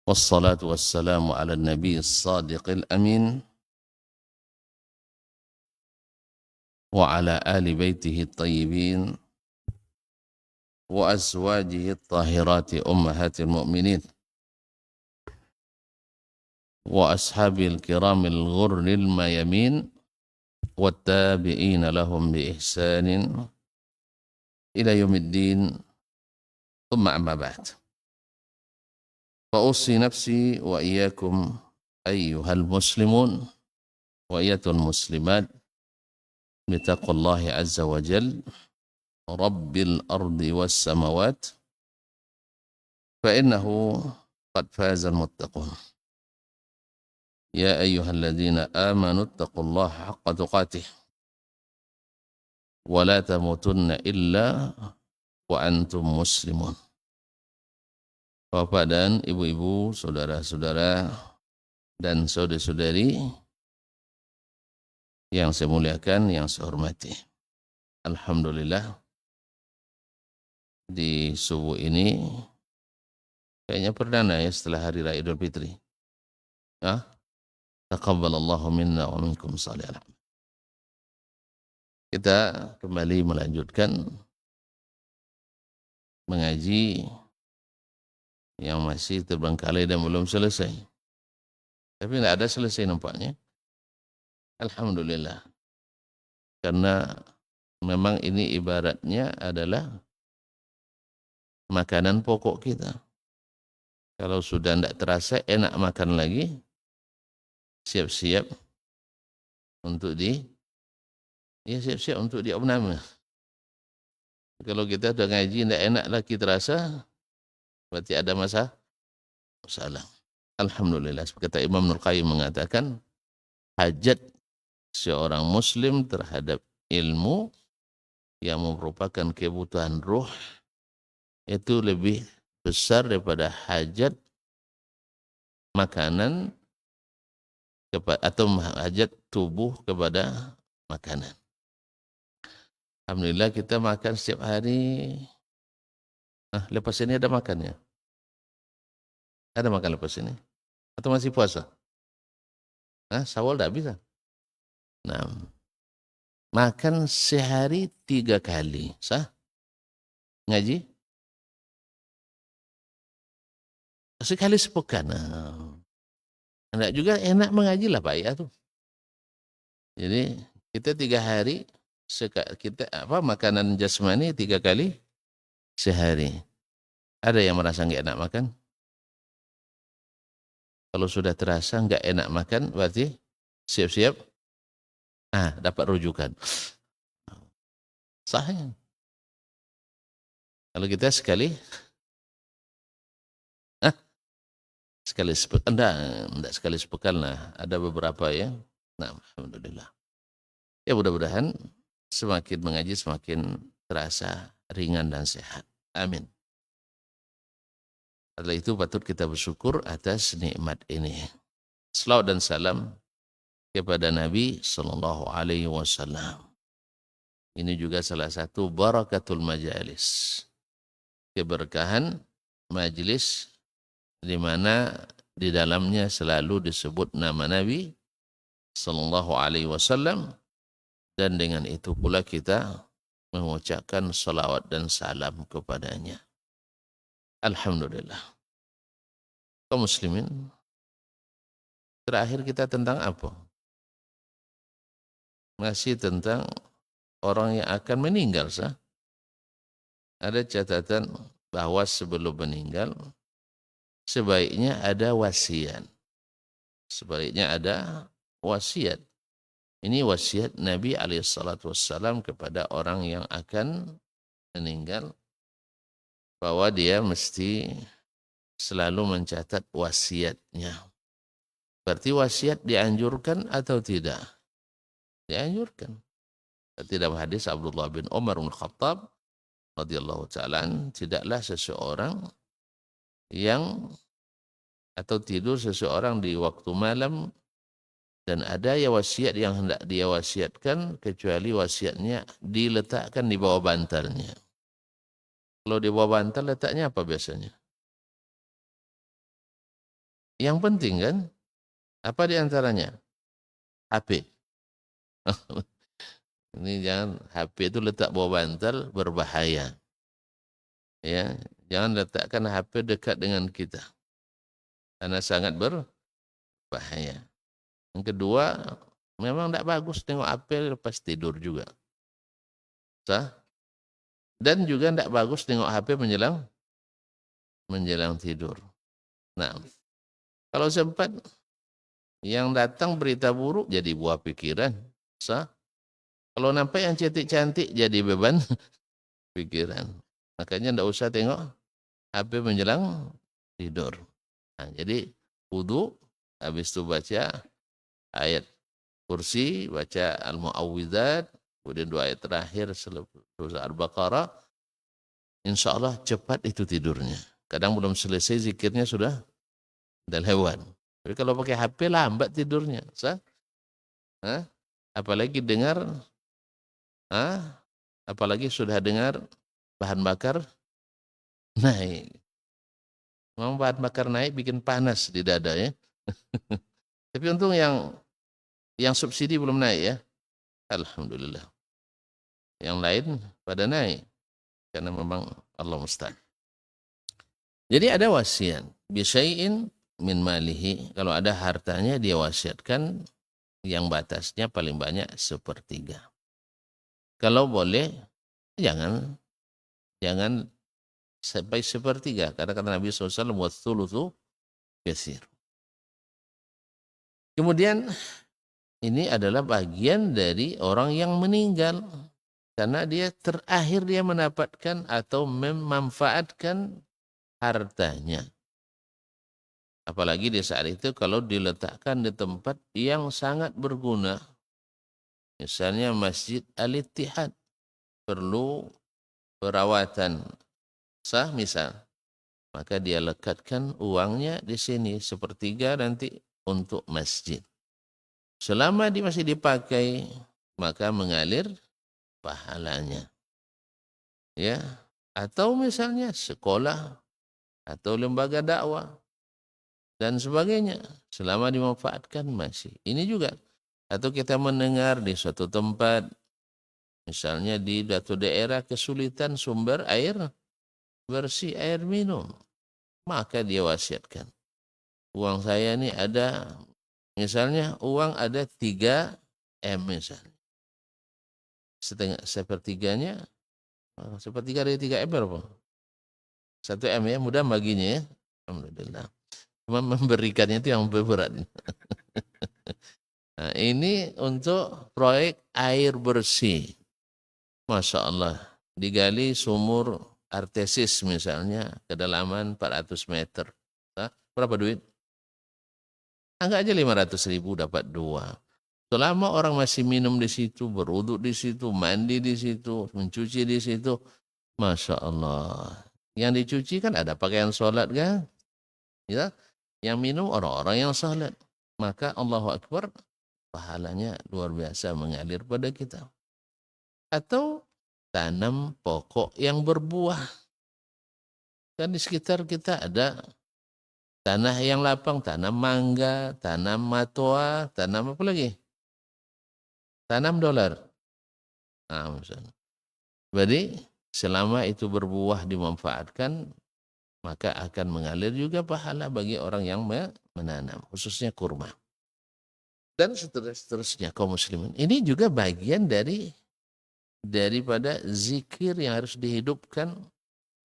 والصلاة والسلام على النبي الصادق الأمين وعلى آل بيته الطيبين وأزواجه الطاهرات أمهات المؤمنين وأصحابه الكرام الغر الميامين والتابعين لهم بإحسان إلى يوم الدين ثم أما بعد فأوصي نفسي وإياكم أيها المسلمون وأيتها المسلمات بتقوى الله عز وجل رب الأرض والسماوات فإنه قد فاز المتقون يا أيها الذين آمنوا اتقوا الله حق تقاته ولا تموتن إلا وأنتم مسلمون. Bapak dan ibu-ibu, saudara-saudara dan saudari-saudari yang saya muliakan, yang saya hormati. Alhamdulillah di subuh ini kayaknya perdana ya setelah hari raya Idul Fitri. Taqabbalallahu minna wa minkum shalihal a'mal. Kita kembali melanjutkan mengaji yang masih terbengkalai dan belum selesai. Tapi tidak ada selesai nampaknya. Alhamdulillah. Karena memang ini ibaratnya adalah makanan pokok kita. Kalau sudah tidak terasa enak makan lagi, siap-siap untuk siap-siap untuk diopname. Kalau kita sudah ngaji tidak enak lagi terasa, berarti ada masalah. Alhamdulillah, kata Imam Ibnul Qayyim mengatakan, hajat seorang muslim terhadap ilmu yang merupakan kebutuhan ruh itu lebih besar daripada hajat makanan atau hajat tubuh kepada makanan. Alhamdulillah kita makan setiap hari. Lepas ini ada makannya? Ada makan lepas ini? Atau masih puasa? Syawal tak bisa. Nah, makan sehari 3 kali. Sah? Ngaji? Sekali sepekan. Enggak juga enak mengaji lah Pak ya tuh. Jadi kita 3 hari kita makanan jasmani 3 kali sehari. Ada yang merasa enggak enak makan? Kalau sudah terasa enggak enak makan berarti siap-siap dapat rujukan. Sahnya. Kalau kita sekali sepekan, enggak sekali sepekan lah. Ada beberapa ya. Nah, alhamdulillah. Ya mudah-mudahan semakin mengaji semakin terasa ringan dan sehat. Amin. Setelah itu patut kita bersyukur atas nikmat ini. Selawat dan salam kepada Nabi sallallahu alaihi wasallam. Ini juga salah satu barakatul majalis. Keberkahan majlis di mana di dalamnya selalu disebut nama Nabi sallallahu alaihi wasallam dan dengan itu pula kita mengucapkan salawat dan salam kepadanya. Alhamdulillah. Kaum muslimin, terakhir kita tentang apa? Masih tentang orang yang akan meninggal. Ada catatan bahwa sebelum meninggal sebaiknya ada wasiat. Sebaiknya ada wasiat. Ini wasiat Nabi SAW kepada orang yang akan meninggal, bahwa dia mesti selalu mencatat wasiatnya. Berarti wasiat dianjurkan atau tidak? Dianjurkan. Dalam hadis Abdullah bin Umar bin Khattab radhiyallahu ta'ala, tidaklah seseorang yang atau tidur seseorang di waktu malam dan ada ya wasiat yang hendak dia wasiatkan kecuali wasiatnya diletakkan di bawah bantalnya. Kalau di bawah bantal letaknya apa biasanya? Yang penting kan, apa di antaranya? HP. Ini jangan, HP itu letak bawah bantal berbahaya. Ya, jangan letakkan HP dekat dengan kita karena sangat berbahaya. Yang kedua, memang tidak bagus tengok HP lepas tidur juga. Sah? Dan juga tidak bagus tengok HP menjelang tidur. Nah, kalau sempat yang datang berita buruk jadi buah pikiran. Sah? Kalau nampak yang cantik-cantik jadi beban pikiran. Makanya tidak usah tengok HP menjelang tidur. Nah, jadi wudu, habis itu baca ayat kursi, baca al-mu'awwidzat, kemudian dua ayat terakhir surah Al-Baqarah, insya Allah cepat itu tidurnya. Kadang belum selesai zikirnya sudah lewat. Tapi kalau pakai HP lambat tidurnya. Hah? Apalagi dengar, apalagi sudah dengar bahan bakar naik. Memang bahan bakar naik bikin panas di dada ya. Tapi untung yang subsidi belum naik ya. Alhamdulillah. Yang lain pada naik. Karena memang Allah musta'an. Jadi ada wasiat. Bisyai'in min malihi. Kalau ada hartanya dia wasiatkan yang batasnya paling banyak sepertiga. Kalau boleh jangan sampai sepertiga. Karena kata Nabi SAW, wathuluthu katsir. Kemudian ini adalah bagian dari orang yang meninggal. Karena dia terakhir dia mendapatkan atau memanfaatkan hartanya. Apalagi di saat itu kalau diletakkan di tempat yang sangat berguna. Misalnya Masjid Al-Ittihad perlu perawatan sah misal. Maka dia lekatkan uangnya di sini sepertiga nanti untuk masjid. Selama dia masih dipakai maka mengalir pahalanya. Ya, atau misalnya sekolah atau lembaga dakwah dan sebagainya selama dimanfaatkan masih. Ini juga atau kita mendengar di suatu tempat misalnya di suatu daerah kesulitan sumber air bersih, air minum, maka dia wasiatkan. Uang saya ini ada misalnya uang ada 3 M misalnya. Sepertiga dari 3 M berapa? 1 M ya, mudah baginya ya. Alhamdulillah. Cuma memberikannya itu yang berat. Nah, ini untuk proyek air bersih. Masya Allah. Digali sumur artesis misalnya, kedalaman 400 meter. Nah, berapa duit? Anggap aja 500.000 dapat 2. Selama orang masih minum di situ, berwuduk di situ, mandi di situ, mencuci di situ, Masya Allah. Yang dicuci kan ada pakaian sholat kan? Ya, yang minum orang-orang yang sholat. Maka Allahu Akbar, pahalanya luar biasa mengalir pada kita. Atau tanam pokok yang berbuah. Kan di sekitar kita ada tanah yang lapang, tanam mangga, tanam matoa, tanam apa lagi? Tanam dolar. Nah, misalnya. Jadi selama itu berbuah dimanfaatkan, maka akan mengalir juga pahala bagi orang yang menanam, khususnya kurma. Dan seterusnya kaum muslimin. Ini juga bagian daripada zikir yang harus dihidupkan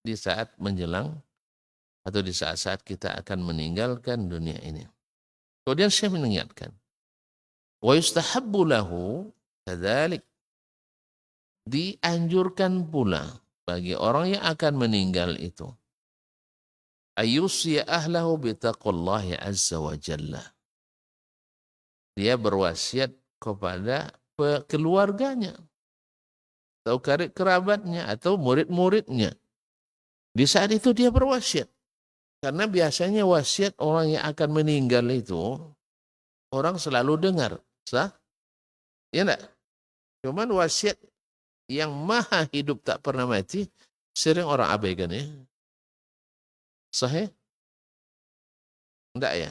di saat menjelang atau di saat-saat kita akan meninggalkan dunia ini. Kemudian saya mengingatkan, wa yustahabbu lahu kadzalik, dianjurkan pula bagi orang yang akan meninggal itu ayyusiya ahlahu bitaqwallahi azza wa jalla. Dia berwasiat kepada keluarganya atau karib kerabatnya atau murid-muridnya. Di saat itu dia berwasiat. Karena biasanya wasiat orang yang akan meninggal itu orang selalu dengar. Sah? Ya enggak? Cuman wasiat yang maha hidup tak pernah mati sering orang abaikan ya. Sahih? Enggak ya?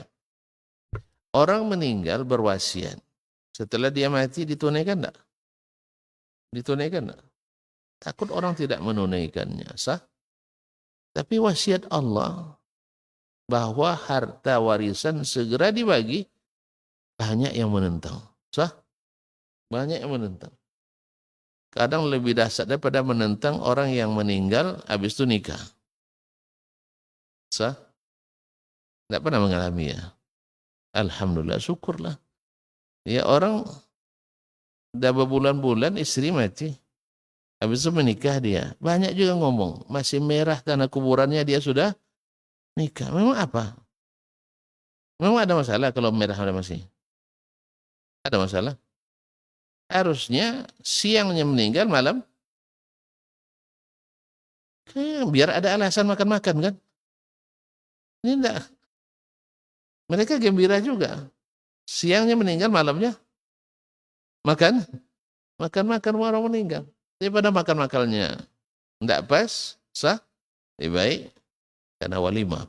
Orang meninggal berwasiat. Setelah dia mati ditunaikan enggak? Ditunaikan enggak? Takut orang tidak menunaikannya. Sah? Tapi wasiat Allah bahwa harta warisan segera dibagi, banyak yang menentang. Sah? Banyak yang menentang. Kadang lebih dahsyat daripada menentang orang yang meninggal habis itu nikah. Sah? Tidak pernah mengalami ya. Alhamdulillah, syukurlah. Ya orang dah berbulan-bulan istri mati. Habis itu menikah dia. Banyak juga ngomong, masih merah tanah kuburannya dia sudah nikah. Memang apa? Memang ada masalah kalau merah ada masih? Ada masalah? Harusnya siangnya meninggal malam, biar ada alasan makan-makan kan? Ini enggak. Mereka gembira juga. Siangnya meninggal, malamnya makan, makan-makan orang meninggal. Daripada makan-makannya enggak pas, sah, lebih baik karena walimah.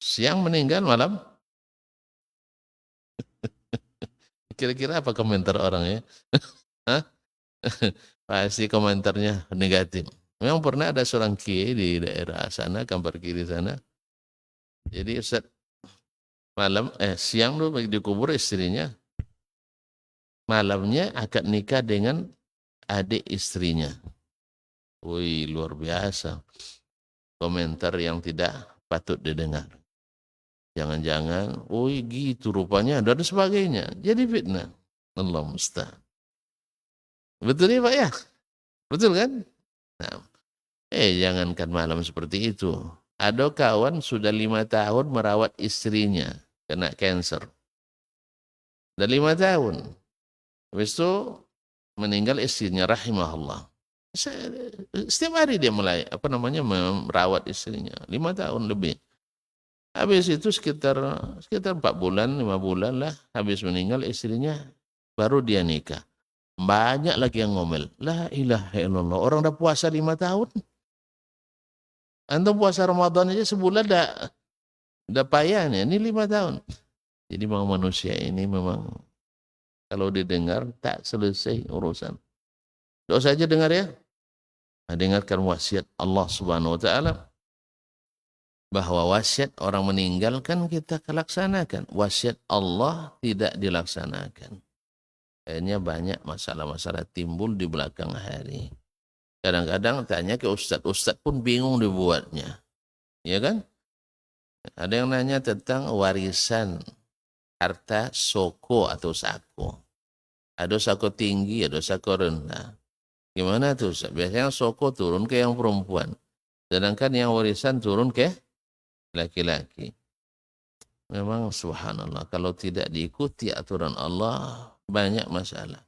Siang meninggal, malam. Kira-kira apa komentar orang ya? Hah? Pasti komentarnya negatif. Memang pernah ada seorang kiai di daerah sana, Kampar Kiri sana. Jadi Ustaz, siang tuh dikubur istrinya, malamnya akad nikah dengan adik istrinya. Wih, luar biasa. Komentar yang tidak patut didengar. Jangan-jangan, wih gitu rupanya, dan sebagainya. Jadi fitnah. Allah musta'an. Betul ya Pak ya? Betul kan? Nah, jangankan malam seperti itu. Ada kawan sudah 5 tahun merawat istrinya kena kanker. Sudah 5 tahun. Habis itu meninggal istrinya rahimahullah. Setiap hari dia merawat istrinya. 5 tahun lebih. Habis itu sekitar 4 bulan, 5 bulan lah. Habis meninggal istrinya, baru dia nikah. Banyak lagi yang ngomel. La ilaha illallah. Orang dah puasa 5 tahun. Antum puasa Ramadan aja sebulan dah payah nih. Ini 5 tahun. Jadi memang manusia ini memang kalau didengar tak selesai urusan. Doa saja dengar ya. Nah, dengarkan wasiat Allah Subhanahu wa taala bahwa wasiat orang meninggalkan kita laksanakan. Wasiat Allah tidak dilaksanakan. Akhirnya banyak masalah-masalah timbul di belakang hari. Kadang-kadang tanya ke ustadz pun bingung dibuatnya. Ya kan? Ada yang nanya tentang warisan harta soko atau sako. Ada sako tinggi, ada sako rendah. Gimana tuh? Biasanya soko turun ke yang perempuan. Sedangkan yang warisan turun ke laki-laki. Memang subhanallah. Kalau tidak diikuti aturan Allah, banyak masalah.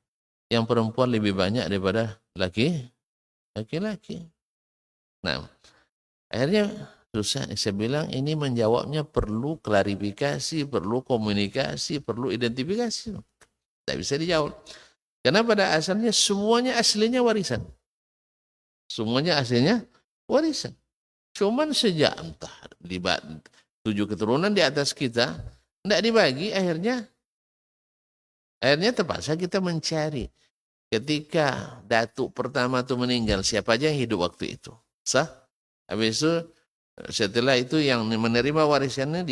Yang perempuan lebih banyak daripada laki-laki. Nah, akhirnya susah. Saya bilang ini menjawabnya perlu klarifikasi, perlu komunikasi, perlu identifikasi. Tidak bisa dijawab. Karena pada asalnya semuanya aslinya warisan. Semuanya aslinya warisan. Cuman sejak entah 7 keturunan di atas kita, tidak dibagi, akhirnya terpaksa kita mencari. Ketika datuk pertama itu meninggal, siapa aja yang hidup waktu itu? Sah? Habis itu setelah itu yang menerima warisannya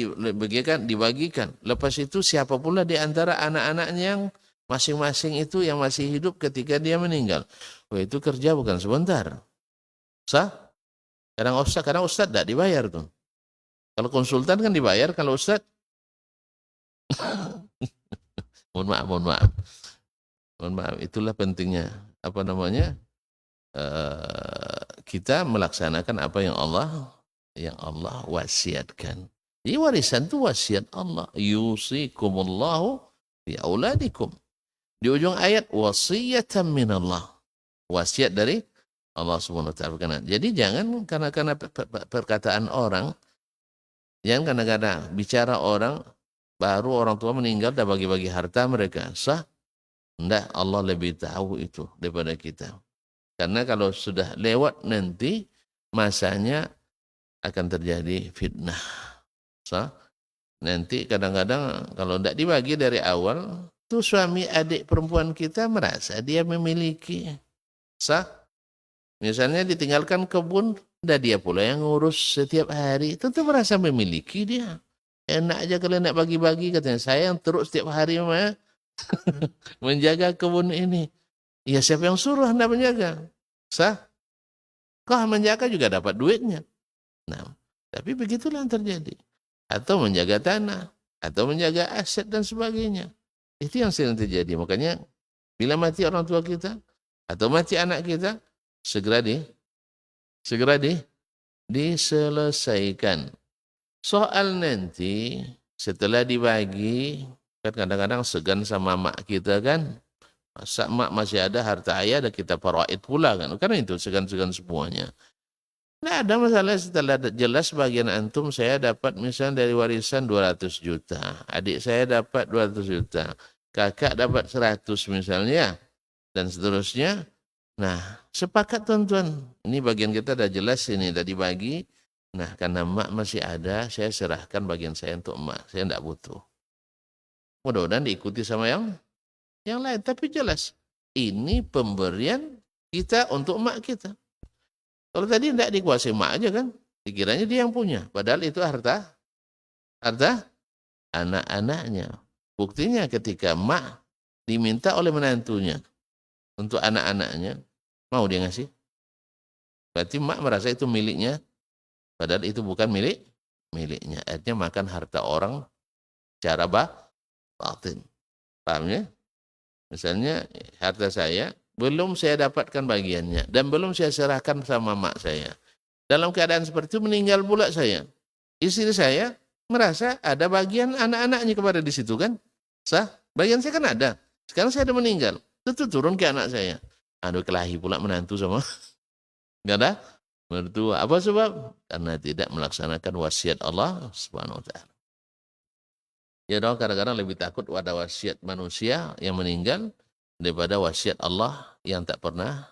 dibagikan. Lepas itu siapa pula di antara anak-anaknya yang masing-masing itu yang masih hidup ketika dia meninggal. Oh, itu kerja bukan sebentar. Sah? Kadang ustaz tidak dibayar tuh. Kalau konsultan kan dibayar, kalau ustaz mohon maaf. Mohon maaf, itulah pentingnya kita melaksanakan apa yang Allah wasiatkan. Jadi warisan itu wasiat Allah. Yusikumullahu fi auladikum. Di ujung ayat wasiyatan minallah. Wasiat dari Allah Subhanahu wa taala. Jadi jangan karena perkataan orang, jangan kadang-kadang bicara orang baru orang tua meninggal dah bagi-bagi harta mereka. Sah? Enggak, Allah lebih tahu itu daripada kita. Karena kalau sudah lewat nanti masanya akan terjadi fitnah. Sah? Nanti kadang-kadang kalau tidak dibagi dari awal, tuh suami adik perempuan kita merasa dia memiliki. Sah? Misalnya ditinggalkan kebun, dan dia pula yang ngurus setiap hari, tentu merasa memiliki dia. Enak aja kalau nak bagi-bagi, katanya saya yang terus setiap hari menjaga kebun ini. Ya siapa yang suruh Anda menjaga? Sah? Kau menjaga juga dapat duitnya. Nah, tapi begitulah yang terjadi. Atau menjaga tanah, atau menjaga aset dan sebagainya. Itu yang sering terjadi. Makanya bila mati orang tua kita atau mati anak kita, segera diselesaikan. Soal nanti setelah dibagi, kan kadang-kadang segan sama mak kita kan. Masa mak masih ada harta ayah dan kita faraid pula kan. Karena itu segan-segan semuanya. Nah ada masalah setelah jelas bagian antum saya dapat misalnya dari warisan 200 juta. Adik saya dapat 200 juta. Kakak dapat 100 misalnya. Dan seterusnya. Nah sepakat tuan-tuan. Ini bagian kita udah jelas ini udah dibagi. Nah karena emak masih ada saya serahkan bagian saya untuk emak. Saya tidak butuh. Mudah-mudahan diikuti sama yang lain. Tapi jelas. Ini pemberian kita untuk emak kita. Kalau tadi tidak dikuasai mak aja kan, dikiranya dia yang punya. Padahal itu harta anak-anaknya. Buktinya ketika mak diminta oleh menantunya untuk anak-anaknya, mau dia ngasih. Berarti mak merasa itu miliknya, padahal itu bukan miliknya. Artinya makan harta orang secara batin. Paham ya? Misalnya harta saya, belum saya dapatkan bagiannya dan belum saya serahkan sama mak saya. Dalam keadaan seperti itu meninggal pula saya. Istri saya merasa ada bagian anak-anaknya kepada di situ kan? Sah? Bagian saya kan ada. Sekarang saya ada meninggal. Tentu turun ke anak saya. Aduh kelahi pula menantu sama. Enggak ada mertua. Apa sebab? Karena tidak melaksanakan wasiat Allah Subhanahu wa taala. Ya dong kadang-kadang lebih takut pada wasiat manusia yang meninggal daripada wasiat Allah yang tak pernah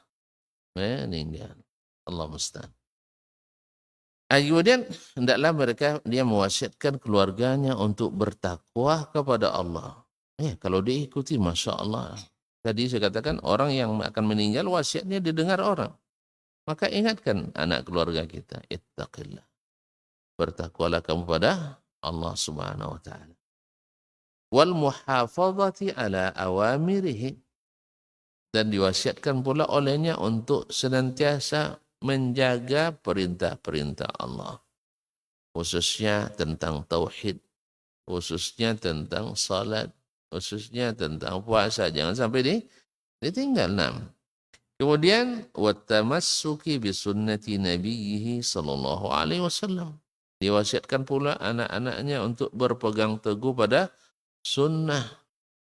meninggal. Allah musta'an. Kemudian hendaklah mereka dia mewasiatkan keluarganya untuk bertakwa kepada Allah. Kalau diikuti Masya Allah. Tadi saya katakan orang yang akan meninggal wasiatnya didengar orang. Maka ingatkan anak keluarga kita. Ittaqillah. Bertakwalah kamu pada Allah Subhanahu wa ta'ala. Wal muhafazati ala awamirihi. Dan diwasiatkan pula olehnya untuk senantiasa menjaga perintah-perintah Allah. Khususnya tentang tauhid, khususnya tentang salat, khususnya tentang puasa. Jangan sampai ditinggal. Kemudian wattamassuki bisunnati nabiyhi sallallahu alaihi wasallam. Diwasiatkan pula anak-anaknya untuk berpegang teguh pada sunnah.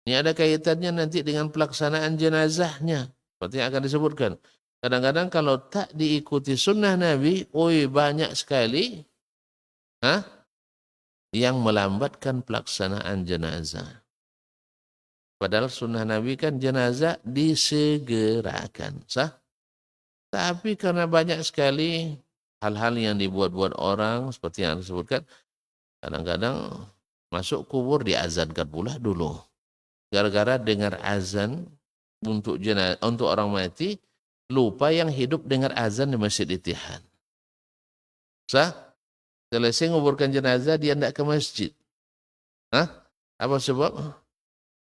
Ini ada kaitannya nanti dengan pelaksanaan jenazahnya. Seperti yang akan disebutkan. Kadang-kadang kalau tak diikuti sunnah Nabi, banyak sekali yang melambatkan pelaksanaan jenazah. Padahal sunnah Nabi kan jenazah disegerakan. Sah? Tapi karena banyak sekali hal-hal yang dibuat-buat orang, seperti yang disebutkan, kadang-kadang masuk kubur diazankan pula dulu. Gara-gara dengar azan untuk orang mati, lupa yang hidup dengar azan di Masjid Ittihad. Sah? Selesai menguburkan jenazah, dia tidak ke masjid. Apa sebab?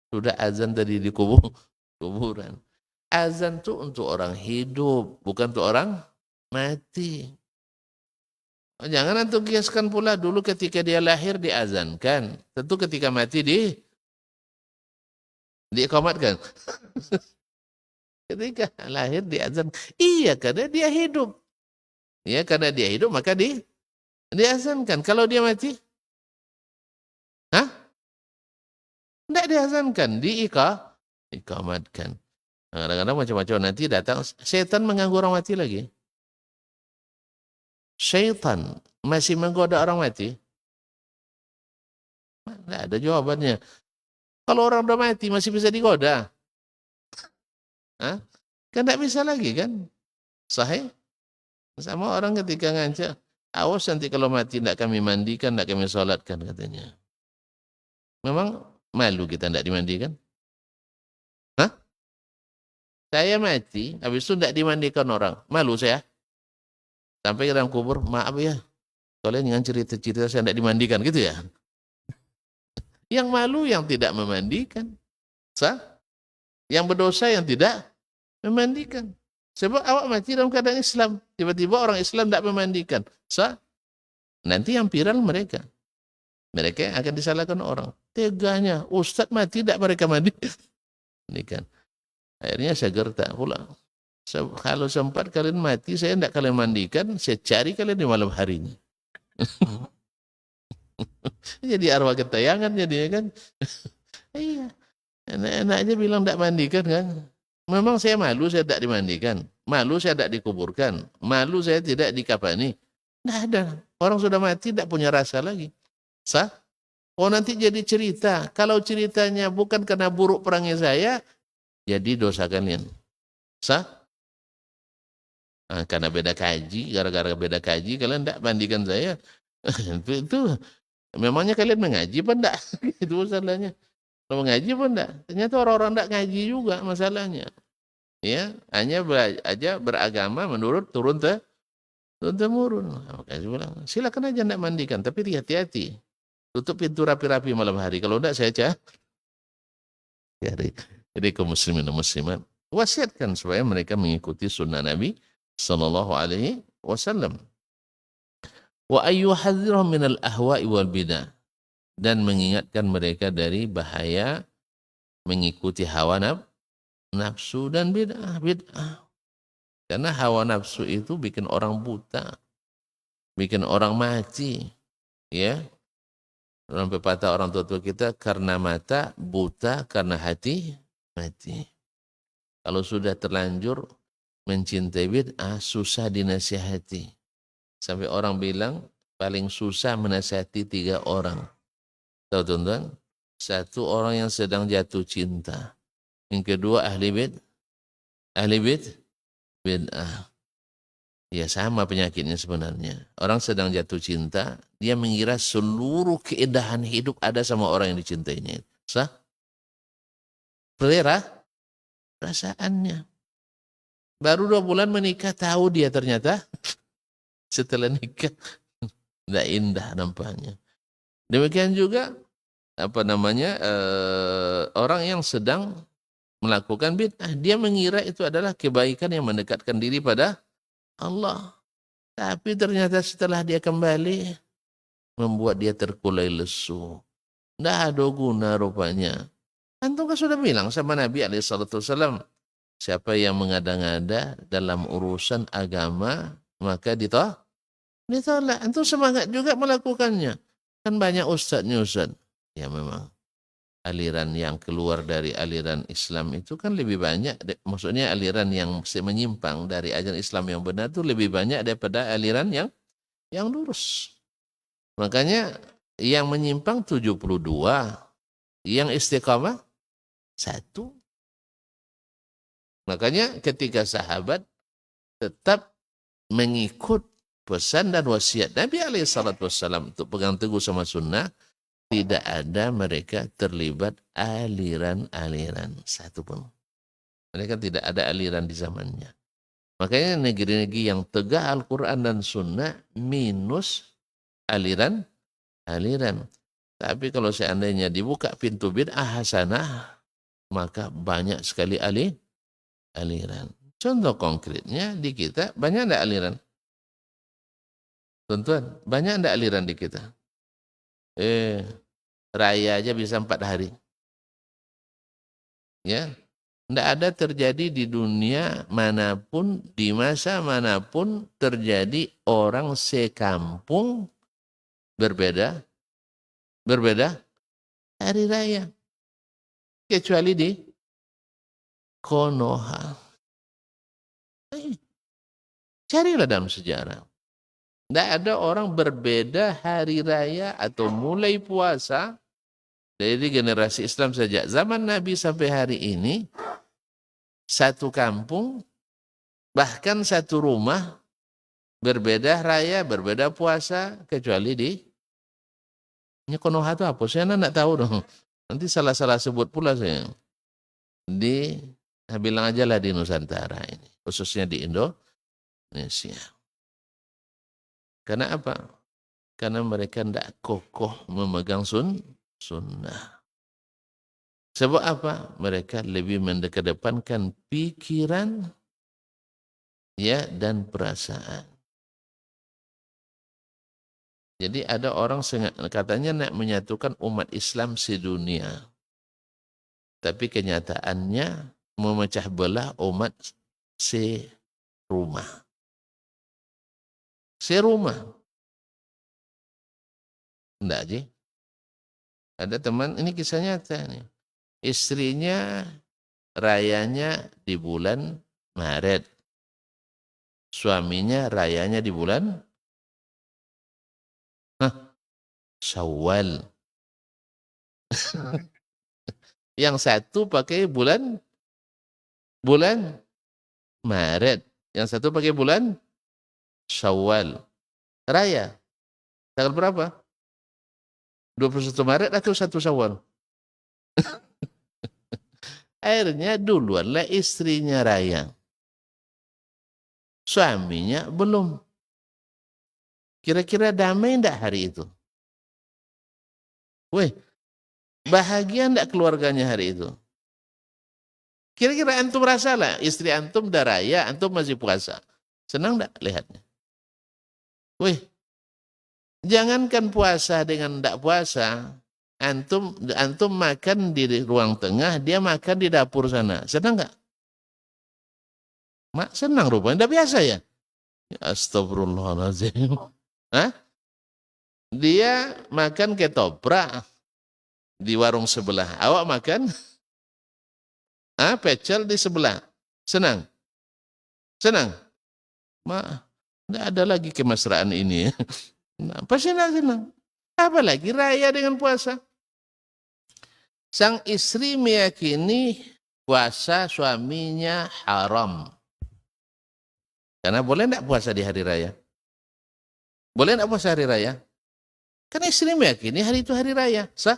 Sudah azan tadi di kuburan. Azan itu untuk orang hidup, bukan untuk orang mati. Jangan antum kiaskan pula dulu ketika dia lahir diazankan. Tentu ketika mati diiqamatkan. Ketika lahir diazan. Iya, karena dia hidup. Ya, karena dia hidup maka diazankan. Kalau dia mati? Tidak diazankan, diiqamatkan. Kadang-kadang macam-macam nanti datang setan mengganggu orang mati lagi. Syaitan masih menggoda orang mati. Tidak ada jawabannya. Kalau orang sudah mati masih bisa digoda. Kan tidak bisa lagi kan? Sahih? Sama orang ketika ngancam. Awas nanti kalau mati tidak kami mandikan, tidak kami sholatkan katanya. Memang malu kita tidak dimandikan? Hah? Saya mati, habis itu tidak dimandikan orang. Malu saya. Sampai ke dalam kubur, maaf ya, kalian dengan cerita-cerita saya tidak dimandikan gitu ya. Yang malu yang tidak memandikan. Sah? Yang berdosa yang tidak memandikan. Sebab awak mati dalam keadaan Islam. Tiba-tiba orang Islam tidak memandikan. Sah? Nanti yang viral mereka. Mereka yang akan disalahkan orang. Teganya, Ustadz mati tidak mereka mandikan. Akhirnya saya gertak pula. Kalau sempat kalian mati, saya tidak kalian mandikan, saya cari kalian di malam hari ini. Jadi arwah ketayangan jadinya kan. Iya. Enak-enaknya bilang tidak mandikan kan. Memang saya malu saya tidak dimandikan. Malu saya tidak dikuburkan. Malu saya tidak dikafani. Tidak ada. Orang sudah mati tidak punya rasa lagi. Sah? Oh nanti jadi cerita. Kalau ceritanya bukan karena buruk perangnya saya, jadi dosa kalian. Sah? Nah, karena beda kaji, gara-gara beda kaji kalian tidak mandikan saya. itu memangnya kalian mengaji apa enggak? Itu masalahnya. Kalau mengaji apa enggak? Ternyata orang-orang enggak ngaji juga masalahnya. Ya, hanya aja beragama menurut turun temurun. Makanya saya bilang, silakan aja enggak mandikan, tapi hati-hati. Tutup pintu rapi-rapi malam hari. Kalau enggak saya jadi kaum muslimin dan muslimat wasiatkan supaya mereka mengikuti sunnah Nabi sallallahu alaihi wasallam. Wa ayyuhadzirhum minal ahwa'i wal bidah, dan mengingatkan mereka dari bahaya mengikuti hawa nafsu dan bid'ah. Karena hawa nafsu itu bikin orang buta, bikin orang mati. Ya, dalam pepatah orang tua kita, karena mata buta, karena hati mati. Kalau sudah terlanjur mencintai bid'ah, susah dinasihati. Sampai orang bilang paling susah menasihati 3 orang. Tahu tuan-tuan? 1 orang yang sedang jatuh cinta. Yang kedua ahli bid'ah. Ya sama penyakitnya sebenarnya. Orang sedang jatuh cinta, dia mengira seluruh keindahan hidup ada sama orang yang dicintainya. Sah? Perasaannya. Baru 2 bulan menikah, tahu dia ternyata setelah nikah tidak indah nampaknya. Demikian juga orang yang sedang melakukan bid'ah, dia mengira itu adalah kebaikan yang mendekatkan diri pada Allah. Tapi ternyata setelah dia kembali membuat dia terkulai lesu. Tidak ada guna rupanya. Antum kan sudah bilang sama Nabi SAW, siapa yang mengada-ngada dalam urusan agama maka ditolak. Antum semangat juga melakukannya. Kan banyak ustadznya ustadz. Ya memang aliran yang keluar dari aliran Islam itu kan lebih banyak. Maksudnya aliran yang menyimpang dari ajaran Islam yang benar itu lebih banyak daripada aliran yang lurus. Makanya yang menyimpang 72, yang istiqamah 1. Makanya ketika sahabat tetap mengikut pesan dan wasiat Nabi SAW untuk pegang teguh sama sunnah, tidak ada mereka terlibat aliran-aliran satupun. Mereka tidak ada aliran di zamannya. Makanya negeri-negeri yang tegak Al-Quran dan sunnah minus aliran. Tapi kalau seandainya dibuka pintu bid'ah hasanah, maka banyak sekali aliran. Contoh konkretnya di kita banyak ada aliran. Tuan-tuan, banyak ada aliran di kita. Raya aja bisa 4 hari. Ya, tidak ada terjadi di dunia manapun, di masa manapun terjadi orang sekampung berbeda hari raya. Kecuali di Konoha. Carilah dalam sejarah. Tidak ada orang berbeda hari raya atau mulai puasa dari generasi Islam sejak zaman Nabi sampai hari ini, satu kampung, bahkan satu rumah, Berbeda raya, berbeda puasa, kecuali di Konoha itu apa? Saya enggak tahu dong. Nanti salah-salah sebut pula saya. Bilang aja lah di Nusantara ini, khususnya di Indonesia. Karena apa? Karena mereka tidak kokoh memegang sunnah. Sebab apa? Mereka lebih mengedepankan pikiran ya dan perasaan. Jadi ada orang katanya nak menyatukan umat Islam sedunia. Tapi kenyataannya memecah belah umat serumah. Serumah. Enggak, Ji. Ada teman, ini kisah nyata nih. Istrinya rayanya di bulan Maret. Suaminya rayanya di bulan Syawal. Yang satu pakai bulan Maret. Yang satu pakai bulan Syawal. Raya. Tanggal berapa? 21 Maret atau 1 Syawal? Akhirnya duluanlah istrinya raya. Suaminya belum. Kira-kira damai enggak hari itu? Weh, bahagia enggak keluarganya hari itu? Kira-kira antum rasalah, istri antum dah raya, antum masih puasa. Senang enggak lihatnya? Weh, jangankan puasa dengan enggak puasa, antum makan di ruang tengah, dia makan di dapur sana. Senang enggak? Mak senang rupanya, enggak biasa ya? Astagfirullahaladzim. Hah? Dia makan ketoprak di warung sebelah. Awak makan pecel di sebelah. Senang? Senang? Mak, enggak ada lagi kemesraan ini. Nah, pasti senang. Apalagi raya dengan puasa. Sang istri meyakini puasa suaminya haram. Karena boleh enggak puasa di hari raya? Boleh enggak puasa hari raya? Karena istri meyakini hari itu hari raya. Sah?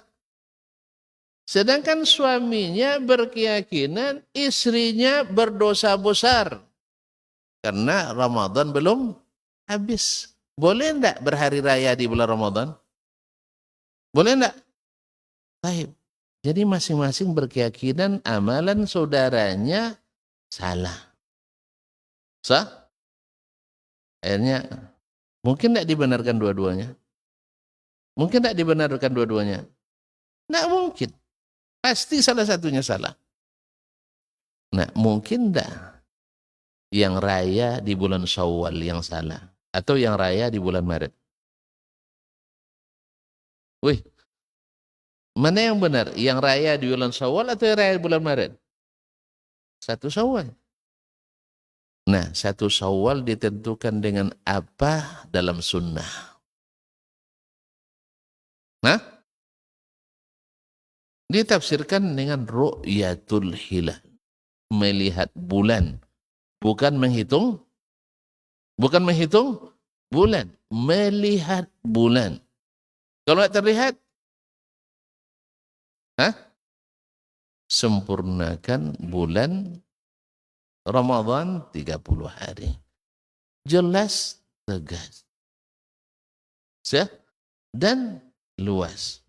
Sedangkan suaminya berkeyakinan istrinya berdosa besar. Karena Ramadan belum habis. Boleh enggak berhari raya di bulan Ramadan? Boleh enggak? Baik. Jadi masing-masing berkeyakinan amalan saudaranya salah. Sah? Akhirnya mungkin enggak dibenarkan dua-duanya? Mungkin enggak dibenarkan dua-duanya? Enggak mungkin. Pasti salah satunya salah. Nah, mungkin enggak yang raya di bulan Syawal yang salah? Atau yang raya di bulan Maret? Wih, mana yang benar? Yang raya di bulan Syawal atau yang raya di bulan Maret? 1 Syawal. Nah, 1 Syawal ditentukan dengan apa dalam sunnah? Nah, ditafsirkan dengan ru'yatul hilal. Melihat bulan. Bukan menghitung bulan. Melihat bulan. Kalau tidak terlihat, sempurnakan bulan Ramadan 30 hari. Jelas, tegas. Dan luas.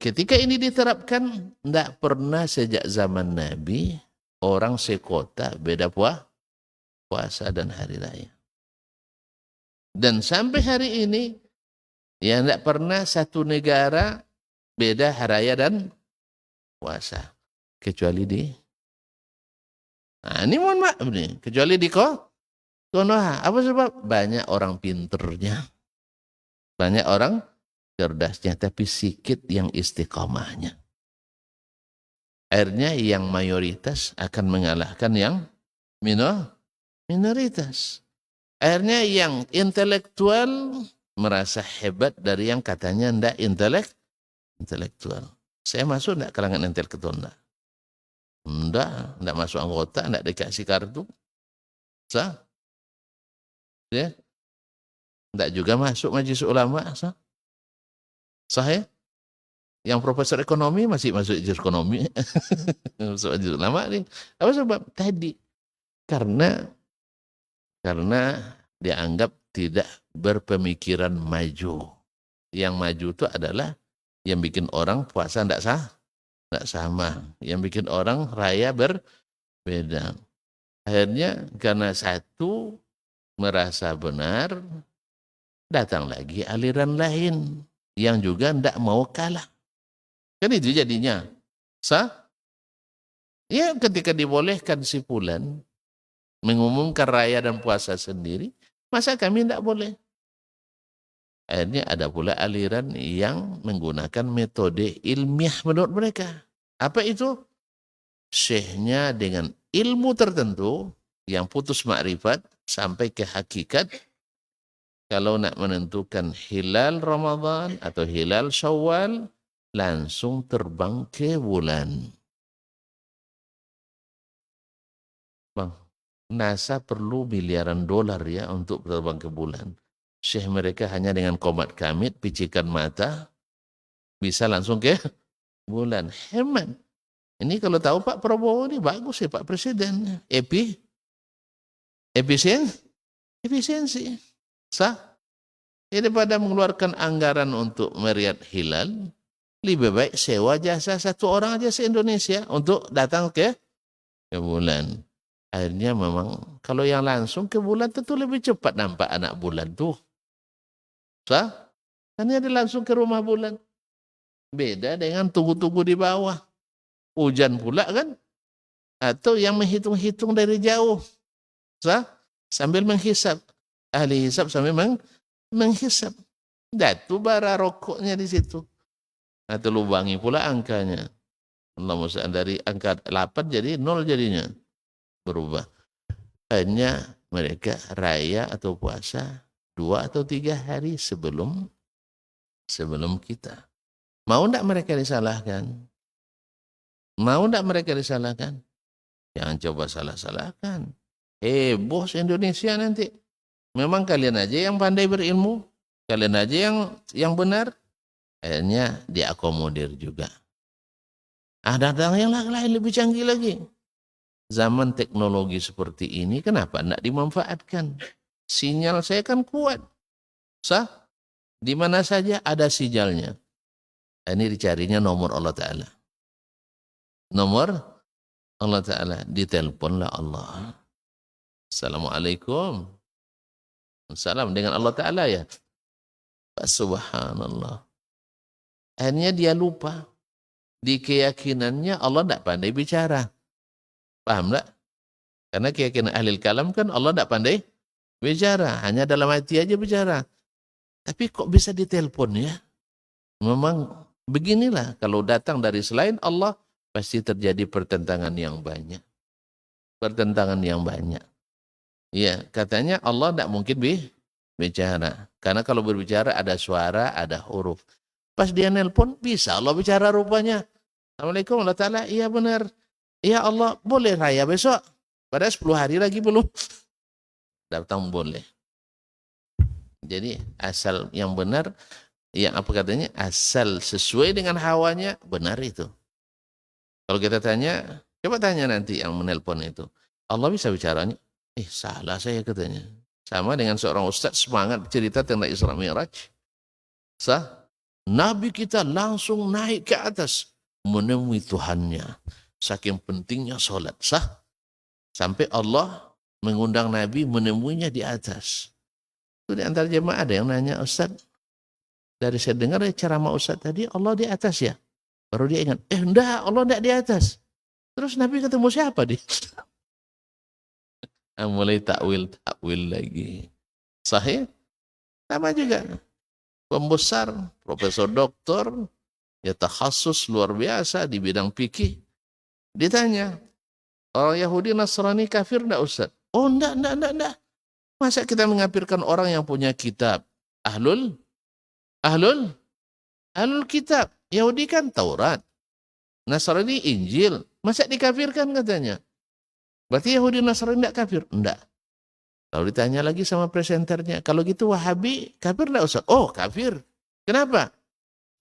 Ketika ini diterapkan, tidak pernah sejak zaman Nabi, orang sekota beda puasa dan hari raya. Dan sampai hari ini, ya tidak pernah satu negara beda hari raya dan puasa. Kecuali ini mohon maaf nih, kecuali di Konoha. Apa sebab? Banyak orang pinternya. Banyak orang cerdasnya, tapi sikit yang istiqomahnya. Akhirnya yang mayoritas akan mengalahkan yang minoritas. Akhirnya yang intelektual merasa hebat dari yang katanya tidak intelektual. Saya masuk tidak kalangan intelektual? Tidak masuk anggota, tidak dikasih kartu. Ya, enggak juga masuk majelis ulama, sah? Sah ya? Yang profesor ekonomi masih masuk majelis ekonomi, masuk majelis ulama nih. Apa sebab? Tadi karena dianggap tidak berpemikiran maju. Yang maju itu adalah yang bikin orang puasa tidak sama. Yang bikin orang raya berbeda. Akhirnya karena satu merasa benar, datang lagi aliran lain yang juga tidak mau kalah. Kan itu jadinya. Sah? Ya ketika dibolehkan si fulan mengumumkan raya dan puasa sendiri, masa kami tidak boleh? Akhirnya ada pula aliran yang menggunakan metode ilmiah menurut mereka. Apa itu? Syekhnya dengan ilmu tertentu yang putus makrifat sampai ke hakikat, kalau nak menentukan hilal Ramadan atau hilal Syawal, langsung terbang ke bulan. Bang, NASA perlu miliaran dolar ya untuk terbang ke bulan. Syekh mereka hanya dengan komat kamit, picikan mata, bisa langsung ke bulan. Hemat. Ini kalau tahu Pak Prabowo ini bagus ya Pak Presiden. Efisiensi. Sah? Jadi pada mengeluarkan anggaran untuk melihat hilal, lebih baik sewa jasa satu orang aja se-Indonesia untuk datang ke bulan. Akhirnya memang kalau yang langsung ke bulan tentu lebih cepat nampak anak bulan tuh. Sah? Karena dia langsung ke rumah bulan. Beda dengan tunggu-tunggu di bawah. Hujan pula kan? Atau yang menghitung-hitung dari jauh. Sah? Sambil menghisap. Ahli hisap sambil menghisap. Datu bara rokoknya di situ. Atau lubangi pula angkanya. Allah musta'an, dari angka 8 jadi 0 jadinya. Berubah. Hanya mereka raya atau puasa 2 atau 3 hari sebelum kita. Mau enggak mereka disalahkan? Mau enggak mereka disalahkan? Jangan coba salah-salahkan. Bos Indonesia nanti. Memang kalian aja yang pandai berilmu. Kalian aja yang benar. Akhirnya diakomodir juga. Ada yang lain lebih canggih lagi. Zaman teknologi seperti ini kenapa enggak dimanfaatkan? Sinyal saya kan kuat. Sah? Di mana saja ada sinyalnya. Ini dicarinya nomor Allah Ta'ala. Nomor Allah Ta'ala. Diteleponlah Allah. Assalamualaikum. Salam dengan Allah Ta'ala ya. Subhanallah. Akhirnya dia lupa. Di keyakinannya Allah tidak pandai bicara. Paham tak? Karena keyakinan ahli kalam kan Allah tidak pandai bicara. Hanya dalam hati aja bicara. Tapi kok bisa ditelepon ya? Memang beginilah. Kalau datang dari selain Allah, pasti terjadi pertentangan yang banyak. Pertentangan yang banyak. Ya, katanya Allah tidak mungkin bicara. Karena kalau berbicara ada suara, ada huruf. Pas dia nelpon, bisa Allah bicara rupanya. Assalamualaikum Allah Ta'ala, iya benar. Iya Allah, boleh raya besok. Padahal 10 hari lagi belum. Datang boleh. Jadi asal yang benar, yang apa katanya, asal sesuai dengan hawanya, benar itu. Kalau kita tanya, coba tanya nanti yang menelpon itu. Allah bisa bicaranya? Salah saya katanya. Sama dengan seorang ustaz semangat cerita tentang Isra Mi'raj. Sah? Nabi kita langsung naik ke atas menemui Tuhannya. Saking pentingnya sholat. Sah? Sampai Allah mengundang Nabi menemuinya di atas. Itu di antara jemaah ada yang nanya, Ustaz, dari saya dengar ceramah Ustaz tadi Allah di atas ya. Baru dia ingat, enggak, Allah enggak di atas. Terus Nabi ketemu siapa dia? Mulai takwil lagi. Sahih? Sama juga. Pembesar, profesor doktor, ya takhasus luar biasa di bidang fikih. Ditanya, orang Yahudi Nasrani kafir enggak Ustaz? Oh enggak. Masa kita mengkafirkan orang yang punya kitab? Ahlul kitab. Yahudi kan Taurat. Nasrani Injil. Masa dikafirkan katanya? Berarti Yahudi Nasrani enggak kafir? Enggak. Lalu ditanya lagi sama presenternya, kalau gitu Wahabi kafir enggak Ustaz? Oh kafir. Kenapa?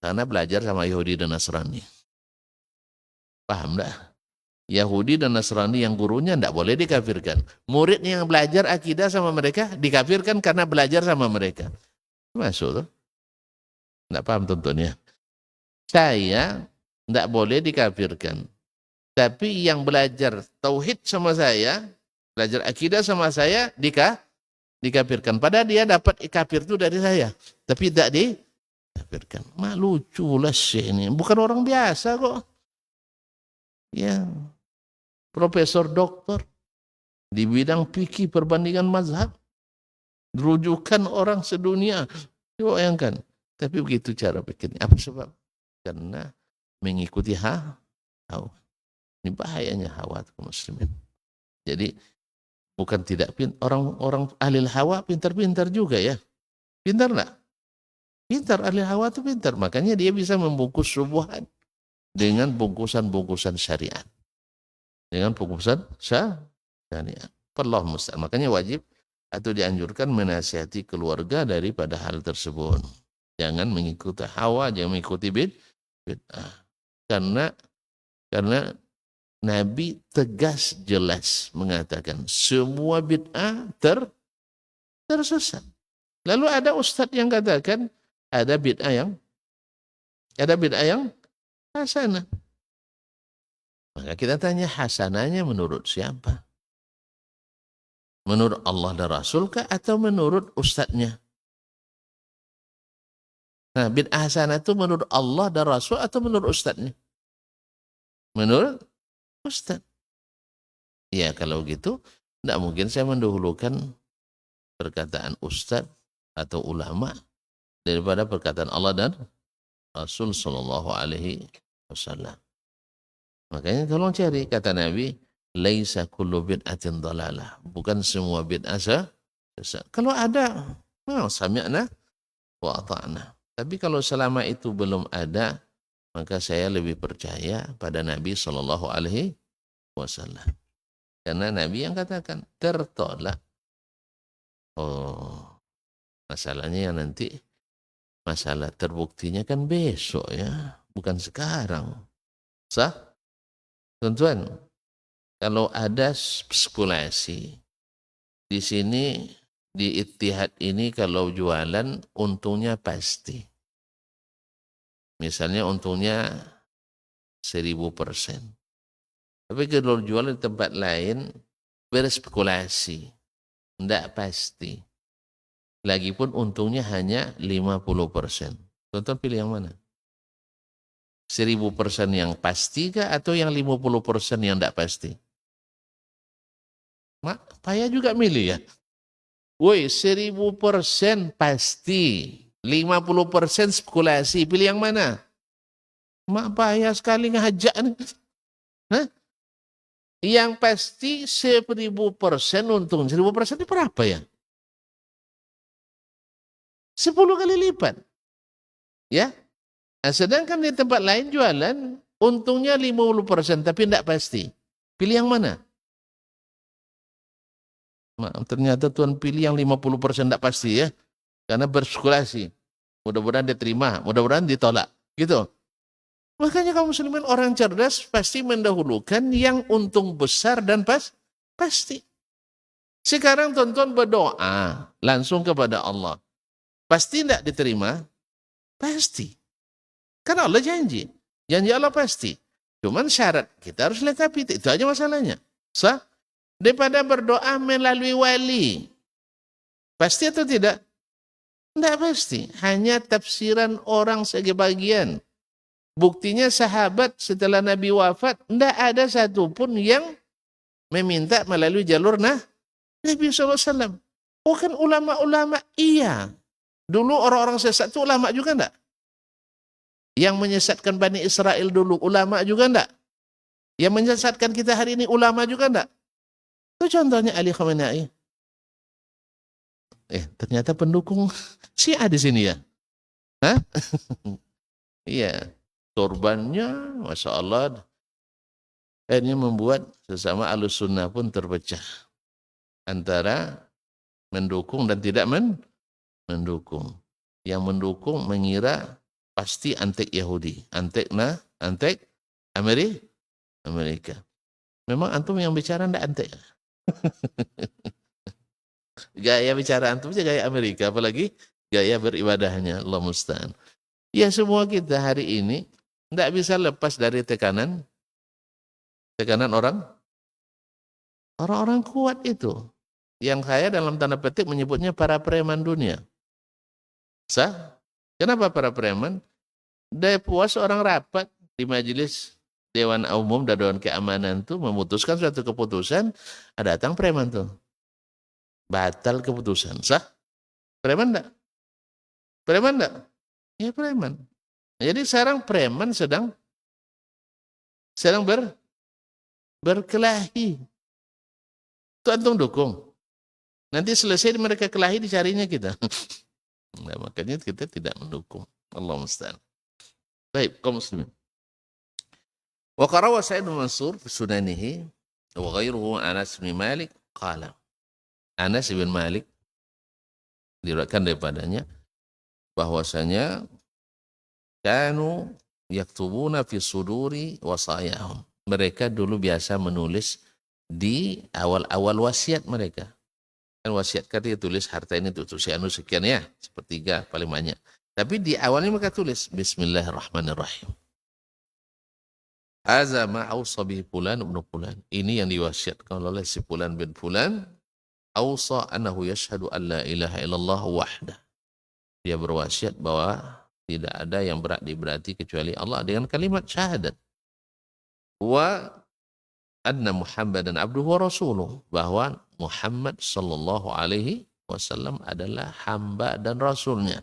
Karena belajar sama Yahudi dan Nasrani. Paham enggak? Yahudi dan Nasrani yang gurunya enggak boleh dikafirkan. Murid yang belajar akidah sama mereka dikafirkan karena belajar sama mereka. Masuk tuh. Enggak paham tentunya. Saya enggak boleh dikafirkan. Tapi yang belajar tauhid sama saya, belajar akidah sama saya dikafirkan. Padahal dia dapat kafir itu dari saya. Tapi tidak dikafirkan. Lucu lah sih ini. Bukan orang biasa kok. Ya, profesor doktor di bidang fikih perbandingan mazhab. Rujukan orang sedunia. Coba bayangkan. Tapi begitu cara pikirnya. Apa sebab? Karena mengikuti hawa. Ini bahayanya hawa kaum muslimin. Jadi bukan tidak orang ahli hawa pintar-pintar juga ya. Pintar enggak? Pintar, ahli hawa itu pintar. Makanya dia bisa membungkus syubhat dengan bungkusan-bungkusan syariat. Dengan bungkusan syariat. Allah musta'an. Makanya wajib atau dianjurkan menasihati keluarga daripada hal tersebut. Jangan mengikuti hawa, jangan mengikuti bid'ah. Karena Nabi tegas jelas mengatakan semua bid'ah tersesat. Lalu ada ustadz yang katakan ada bid'ah yang hasanah. Maka kita tanya hasanahnya menurut siapa? Menurut Allah dan Rasul kah atau menurut ustadznya? Nah, bid'ah hasanah itu menurut Allah dan Rasul atau menurut ustadznya? Menurut ustadz. Ya kalau gitu, tidak mungkin saya mendahulukan perkataan ustadz atau ulama daripada perkataan Allah dan Rasul Sallallahu Alaihi Wasallam. Makanya tolong cari kata Nabi, laisa kullu bid'atin dalalah. Bukan semua bid'ah sesat. Kalau ada, sami'na wa ata'na. Tapi kalau selama itu belum ada, maka saya lebih percaya pada Nabi Sallallahu Alaihi Wasallam. Karena Nabi yang katakan tertolak. Oh, masalahnya yang nanti masalah terbuktinya kan besok ya, bukan sekarang. Sah? Tuan-tuan, kalau ada spekulasi di sini di Ittihad ini kalau jualan untungnya pasti. Misalnya untungnya 1000%. Tapi kalau jualan di tempat lain berspekulasi, tidak pasti. Lagipun untungnya hanya 50%. Tonton pilih yang mana? 1000% yang pasti kah atau yang 50% yang tidak pasti? Payah juga milih ya. Woi, 1000% pasti, 50% spekulasi. Pilih yang mana? Payah sekali ngajak nih. Hah? Yang pasti 1000% untung. 1000% itu berapa ya? 10 kali lipat. Ya. Nah, sedangkan di tempat lain jualan untungnya 50% tapi tidak pasti. Pilih yang mana? Ternyata Tuhan pilih yang 50% tidak pasti ya. Karena berspekulasi. Mudah-mudahan diterima, mudah-mudahan ditolak. Gitu. Makanya kaum muslimin orang cerdas pasti mendahulukan yang untung besar dan pasti. Sekarang tonton berdoa langsung kepada Allah. Pasti tidak diterima? Pasti. Karena Allah janji. Janji Allah pasti. Cuman syarat kita harus lengkapi. Itu aja masalahnya. Sah? Daripada berdoa melalui wali. Pasti atau tidak? Tidak pasti. Hanya tafsiran orang sebagian. Buktinya sahabat setelah Nabi wafat, tidak ada satupun yang meminta melalui jalur Nabi SAW. Oh kan ulama-ulama, iya. Dulu orang-orang sesat itu ulama juga enggak? Yang menyesatkan Bani Israel dulu ulama juga enggak? Yang menyesatkan kita hari ini ulama juga enggak? Itu contohnya Ali Khamenei. Ternyata pendukung Syiah di sini ya. Hah? Iya. Korbannya, Masya Allah, ini membuat sesama Ahlus Sunnah pun terpecah antara mendukung dan tidak mendukung. Yang mendukung mengira pasti antek Yahudi, antek Amerika. Memang antum yang bicara ndak antek. Gaya bicara antum aja gaya Amerika, apalagi gaya beribadahnya, Allah musta'an. Ya semua kita hari ini ndak bisa lepas dari tekanan orang-orang kuat itu. Yang saya dalam tanda petik menyebutnya para preman dunia. Sah? Kenapa para preman? Dia puas orang rapat di majelis Dewan Umum dan Dewan Keamanan tuh memutuskan suatu keputusan, ada datang preman tuh. Batal keputusan. Sah? Preman enggak? Preman enggak? Ya preman. Jadi sekarang preman sedang berkelahi. Itu antum dukung. Nanti selesai mereka kelahi dicarinya kita. Nah, makanya kita tidak mendukung. Allah musta'an. Baik, kaum muslimin. Wa qarawa Sa'id bin Mansur fi sunanihi wa ghairuhu Anas bin Malik qala. Anas bin Malik diriwayatkan daripadanya bahwasanya kanu yaktubuna fi suduri wasayahum. Mereka dulu biasa menulis di awal-awal wasiat mereka. Kan wasiat kan dia tulis harta ini untuk si anu sekian ya, sepertiga paling banyak. Tapi di awalnya mereka tulis Bismillahirrahmanirrahim. Hadza ma awsa bihi fulan ibn fulan. Ini yang diwasiatkan oleh si fulan bin fulan. Awsa annahu yashhadu an la ilaha illallah wahdah. Dia berwasiat bahwa tidak ada yang berarti kecuali Allah dengan kalimat syahadat. Wa anna Muhammadan abduhu wa rasuluh. Bahwa Muhammad sallallahu alaihi wasallam adalah hamba dan rasulnya.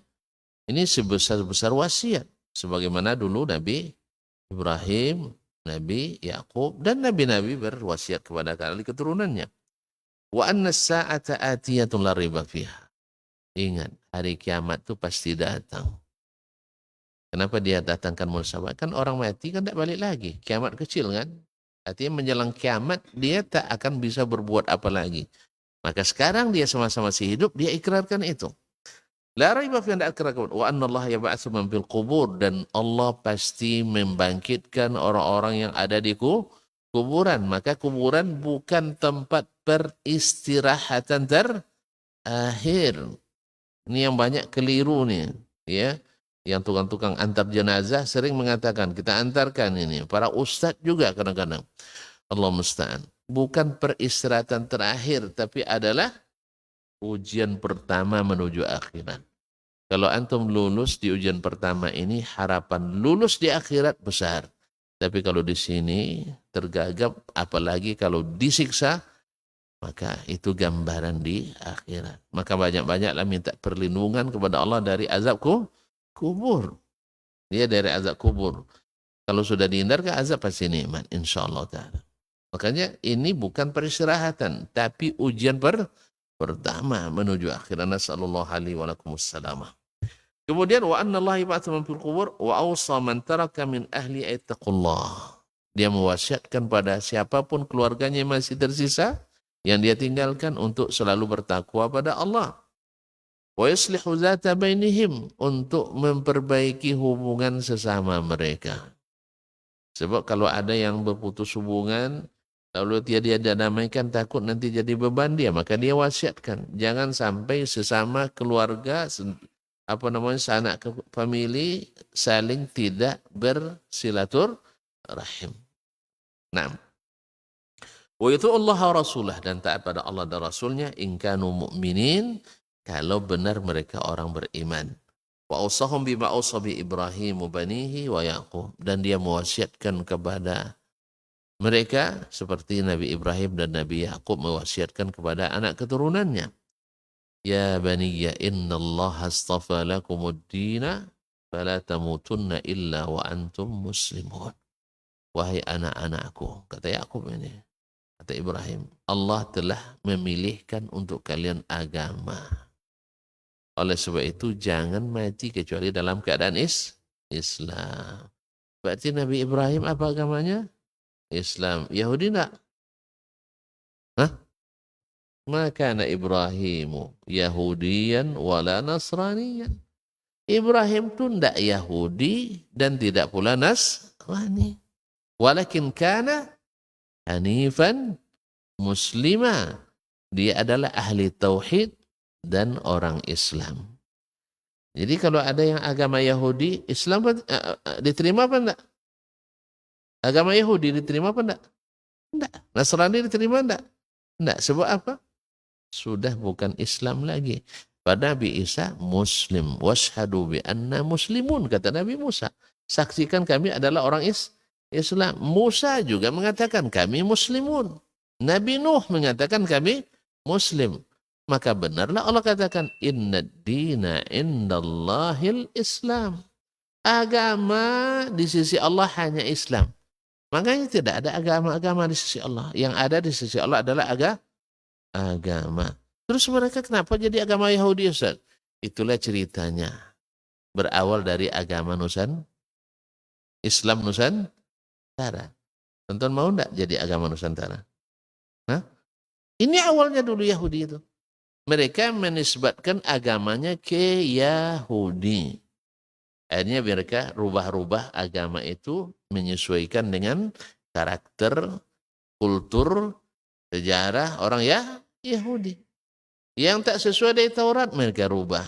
Ini sebesar-besar wasiat. Sebagaimana dulu Nabi Ibrahim, Nabi Yakub dan nabi-nabi berwasiat kepada kali keturunannya. Wa anna as-sa'ata atiyatun la riba fiha. Ingat, hari kiamat itu pasti datang. Kenapa dia datangkan muhasabah? Kan orang mati kan tidak balik lagi. Kiamat kecil kan? Artinya menjelang kiamat dia tak akan bisa berbuat apa lagi. Maka sekarang dia sama-sama masih hidup, dia ikrarkan itu. La raiba fi wa anna Allah yab'atsu man fil qubur, dan Allah pasti membangkitkan orang-orang yang ada di kuburan. Maka kuburan bukan tempat peristirahatan terakhir. Ini yang banyak keliru nih, ya. Yang tukang-tukang antar jenazah sering mengatakan kita antarkan ini. Para ustadz juga kadang-kadang. Allah musta'an. Bukan peristirahatan terakhir, tapi adalah ujian pertama menuju akhirat. Kalau antum lulus di ujian pertama ini, harapan lulus di akhirat besar. Tapi kalau di sini tergagap, apalagi kalau disiksa, maka itu gambaran di akhirat. Maka banyak-banyaklah minta perlindungan kepada Allah dari azab kubur. Dia dari azab kubur. Kalau sudah dihindarkan azab pasti nikmat, insyaallah ta'ala. Makanya ini bukan peristirahatan, tapi ujian pertama menuju akhirat. Nasallallahu alaihi wa alaikumussalam. Kemudian wa anna Allah yab'atsu man fil qubur wa awsa man taraka min ahli ittaqullah. Dia mewasiatkan pada siapapun keluarganya yang masih tersisa yang dia tinggalkan untuk selalu bertakwa pada Allah. Wa yuslihu zata bainihim, untuk memperbaiki hubungan sesama mereka. Sebab kalau ada yang berputus hubungan, lalu dia damaikan, takut nanti jadi beban dia, maka dia wasiatkan jangan sampai sesama keluarga sanak famili saling tidak bersilaturahim. Nah, wa itu Allah wa rasulah, dan taat pada Allah dan Rasulnya, in kanu mu'minin, kalau benar mereka orang beriman. Wa awsahum bima awsa bi Ibrahim banihi wa Yaqub, dan dia mewasiatkan kepada mereka seperti Nabi Ibrahim dan Nabi Yaqub mewasiatkan kepada anak keturunannya. Ya baniya innallaha astafa lakumud dina fala tamutunna illa wa antum muslimun. Wahai anak-anakku, kata Yaqub ini, kata Ibrahim, Allah telah memilihkan untuk kalian agama. Oleh sebab itu jangan mati kecuali dalam keadaan Islam. Berarti Nabi Ibrahim apa agamanya? Islam. Yahudi enggak? Hah? Ma kana Ibrahimu Yahudiyan wala Nasraniyan. Ibrahim itu tidak Yahudi dan tidak pula Nasrani. Walakin kana hanifan muslima. Dia adalah ahli tauhid dan orang Islam. Jadi kalau ada yang agama Yahudi, Islam diterima apa enggak? Agama Yahudi diterima apa enggak? Enggak. Nasrani diterima enggak? Enggak. Sebab apa? Sudah bukan Islam lagi. Pada Nabi Isa Muslim. Washhadu bi anna muslimun. Kata Nabi Musa. Saksikan kami adalah orang Islam. Musa juga mengatakan kami muslimun. Nabi Nuh mengatakan kami muslim. Maka benarlah Allah katakan inna dina indallahil Islam. Agama di sisi Allah hanya Islam. Makanya tidak ada agama-agama di sisi Allah. Yang ada di sisi Allah adalah agama. Terus mereka kenapa jadi agama Yahudi, Ustaz? Itulah ceritanya. Berawal dari agama Islam Nusantara. Tonton mau enggak jadi agama Nusantara? Hah? Ini awalnya dulu Yahudi itu. Mereka menisbatkan agamanya ke Yahudi. Akhirnya mereka rubah-rubah agama itu menyesuaikan dengan karakter, kultur, sejarah orang Yahudi. Yang tak sesuai dari Taurat mereka rubah.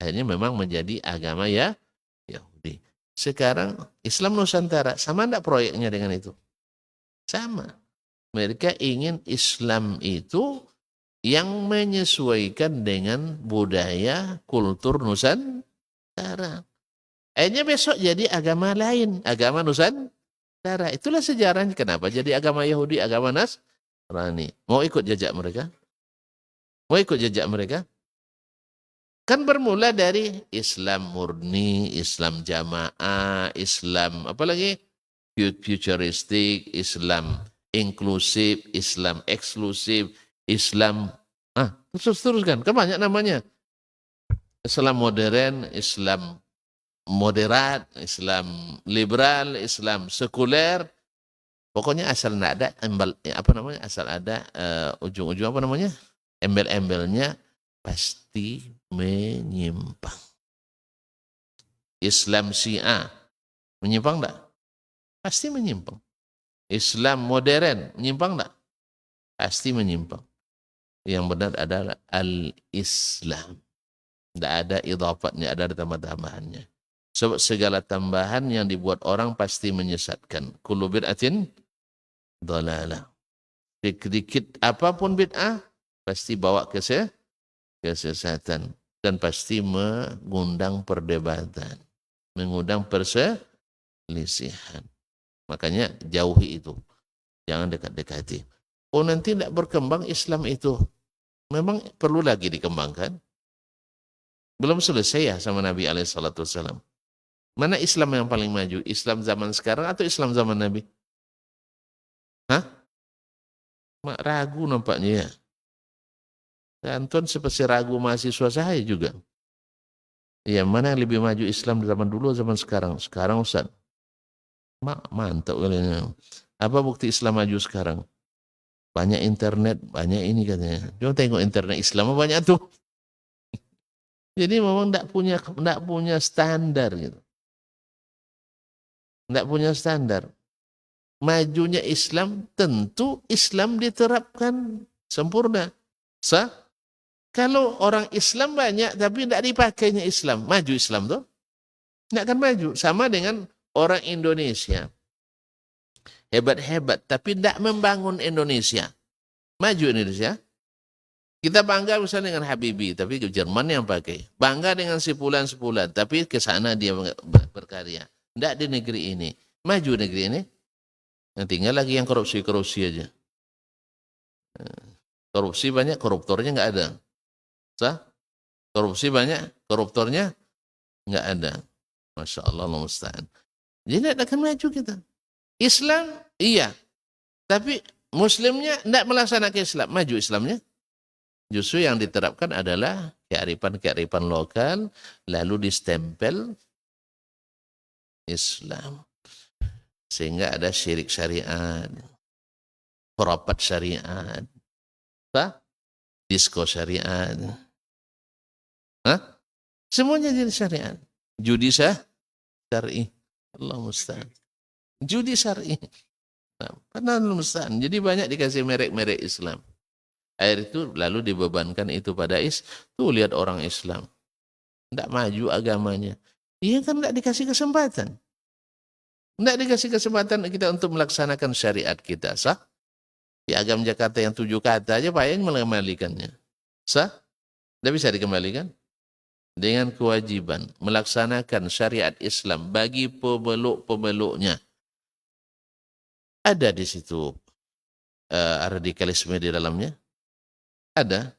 Akhirnya memang menjadi agama Yahudi. Sekarang Islam Nusantara, sama enggak proyeknya dengan itu? Sama. Mereka ingin Islam itu yang menyesuaikan dengan budaya, kultur Nusantara. Akhirnya besok jadi agama lain, agama Nusantara. Itulah sejarahnya kenapa jadi agama Yahudi, agama Nasrani. Mau ikut jejak mereka? Mau ikut jejak mereka? Kan bermula dari Islam murni, Islam jamaah, Islam apalagi futuristik, Islam inklusif, Islam eksklusif, Islam teruskan, kan banyak namanya. Islam modern, Islam moderat, Islam liberal, Islam sekuler. Pokoknya asal enggak ada asal ada ujung-ujung embel-embelnya pasti menyimpang. Islam Syiah menyimpang enggak? Pasti menyimpang. Islam modern menyimpang enggak? Pasti menyimpang. Yang benar adalah al-Islam. Tidak ada idhafatnya, ada tambah-tambahannya. Sebab segala tambahan yang dibuat orang pasti menyesatkan. Kullu bid'atin dhalalah. Dikit-dikit apapun bid'ah pasti bawa kesesatan dan pasti mengundang perdebatan, mengundang perselisihan. Makanya jauhi itu. Jangan dekat-dekati. Oh nanti tidak berkembang Islam itu. Memang perlu lagi dikembangkan. Belum selesai ya sama Nabi SAW. Mana Islam yang paling maju? Islam zaman sekarang atau Islam zaman Nabi? Hah? Ragu nampaknya ya. Anton seperti ragu mahasiswa saya juga. Ya, mana yang lebih maju Islam zaman dulu zaman sekarang? Sekarang Ustaz. Mantap kalian. Apa bukti Islam maju sekarang? Banyak internet, banyak ini katanya. Coba tengok internet Islam banyak tuh. Jadi memang tidak punya standar gitu. Tidak punya standar. Majunya Islam tentu Islam diterapkan sempurna. Kalau orang Islam banyak tapi tidak dipakainya Islam, maju Islam tuh? Tidak akan maju. Sama dengan orang Indonesia. Hebat-hebat tapi tidak membangun Indonesia. Maju Indonesia. Kita bangga misalnya dengan Habibie, tapi ke Jerman yang pakai. Bangga dengan sepulan-sepulan, tapi ke sana dia berkarya. Tidak di negeri ini. Maju negeri ini. Yang tinggal lagi yang korupsi-korupsi aja. Korupsi banyak, koruptornya nggak ada. Korupsi banyak, koruptornya nggak ada. Masya Allah, Allah musta'an. Jadi tidak akan maju kita. Islam, iya. Tapi Muslimnya tidak melaksanakan Islam. Maju Islamnya. Justru yang diterapkan adalah kearifan-kearifan lokal, lalu distempel Islam. Sehingga ada syirik syariat, khurafat syariat. Disko syariat. Hah? Semuanya jadi syariat. Judi syar'i. Allah musta'an. Judi syar'i. Nah, musta'an. Jadi banyak dikasih merek-merek Islam. Air itu lalu dibebankan itu pada tuh lihat orang Islam. Tidak maju agamanya. Iya kan tidak dikasih kesempatan. Tidak dikasih kesempatan kita untuk melaksanakan syariat kita. Sah? Piagam Jakarta yang 7 kata aja payah mengembalikannya. Sah? Tidak bisa dikembalikan. Dengan kewajiban melaksanakan syariat Islam bagi pemeluk-pemeluknya. Ada di situ radikalisme di dalamnya. Ada.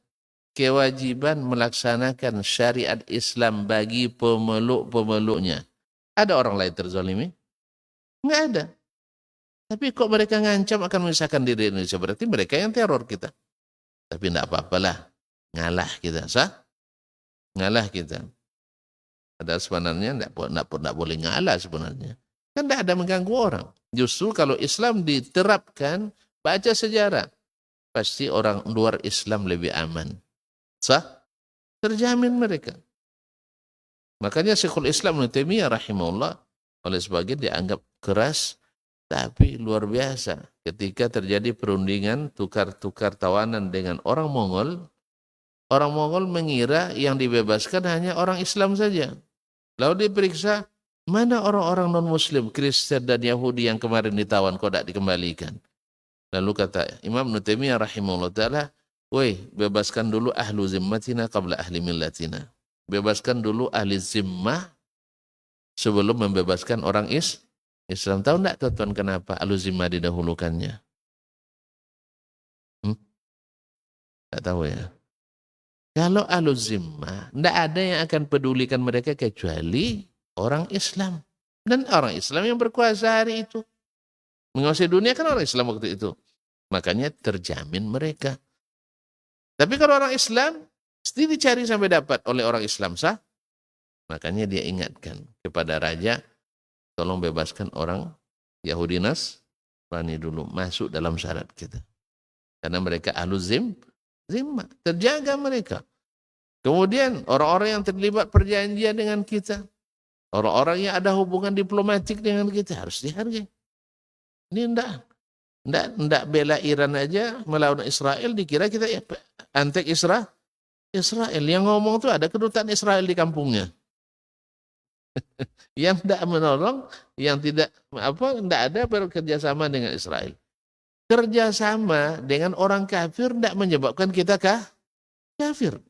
Kewajiban melaksanakan syariat Islam bagi pemeluk-pemeluknya. Ada orang lain terzalimi? Enggak ada. Tapi kok mereka ngancam akan memisahkan diri Indonesia, berarti mereka yang teror kita. Tapi enggak apa-apalah, ngalah kita, sah? Ngalah kita. Padahal sebenarnya enggak boleh ngalah sebenarnya. Kan enggak ada mengganggu orang. Justru kalau Islam diterapkan, baca sejarah, pasti orang luar Islam lebih aman. Sah? Terjamin mereka. Makanya Syekhul Islam Ibnu Taimiyah rahimahullah oleh sebagian dianggap keras, tapi luar biasa. Ketika terjadi perundingan tukar-tukar tawanan dengan orang Mongol mengira yang dibebaskan hanya orang Islam saja. Lalu diperiksa, mana orang-orang non-Muslim, Kristen dan Yahudi yang kemarin ditawan, kok tidak dikembalikan? Lalu kata Imam Ibnu Taimiyah rahimahullah ta'ala, woi, bebaskan dulu ahlu zimmatina qabla ahli millatina. Bebaskan dulu ahli zimmah sebelum membebaskan orang Islam. Tahu enggak tuan kenapa ahlu zimmah didahulukannya? Tak tahu ya. Kalau ahlu zimmah, enggak ada yang akan pedulikan mereka kecuali orang Islam. Dan orang Islam yang berkuasa hari itu. Menguasai dunia kan orang Islam waktu itu. Makanya terjamin mereka. Tapi kalau orang Islam, mesti dicari sampai dapat oleh orang Islam, sah? Makanya dia ingatkan kepada raja, tolong bebaskan orang Yahudi Nasrani dulu, masuk dalam syarat kita. Karena mereka ahlu zimmah, terjaga mereka. Kemudian orang-orang yang terlibat perjanjian dengan kita, orang-orang yang ada hubungan diplomatik dengan kita harus dihargai. Ini enggak bela Iran aja melawan Israel, dikira kita antek Israel. Yang ngomong tuh ada kedutaan Israel di kampungnya. Yang tidak menolong, yang tidak ada bekerjasama dengan Israel. Kerjasama dengan orang kafir tidak menyebabkan kita kafir.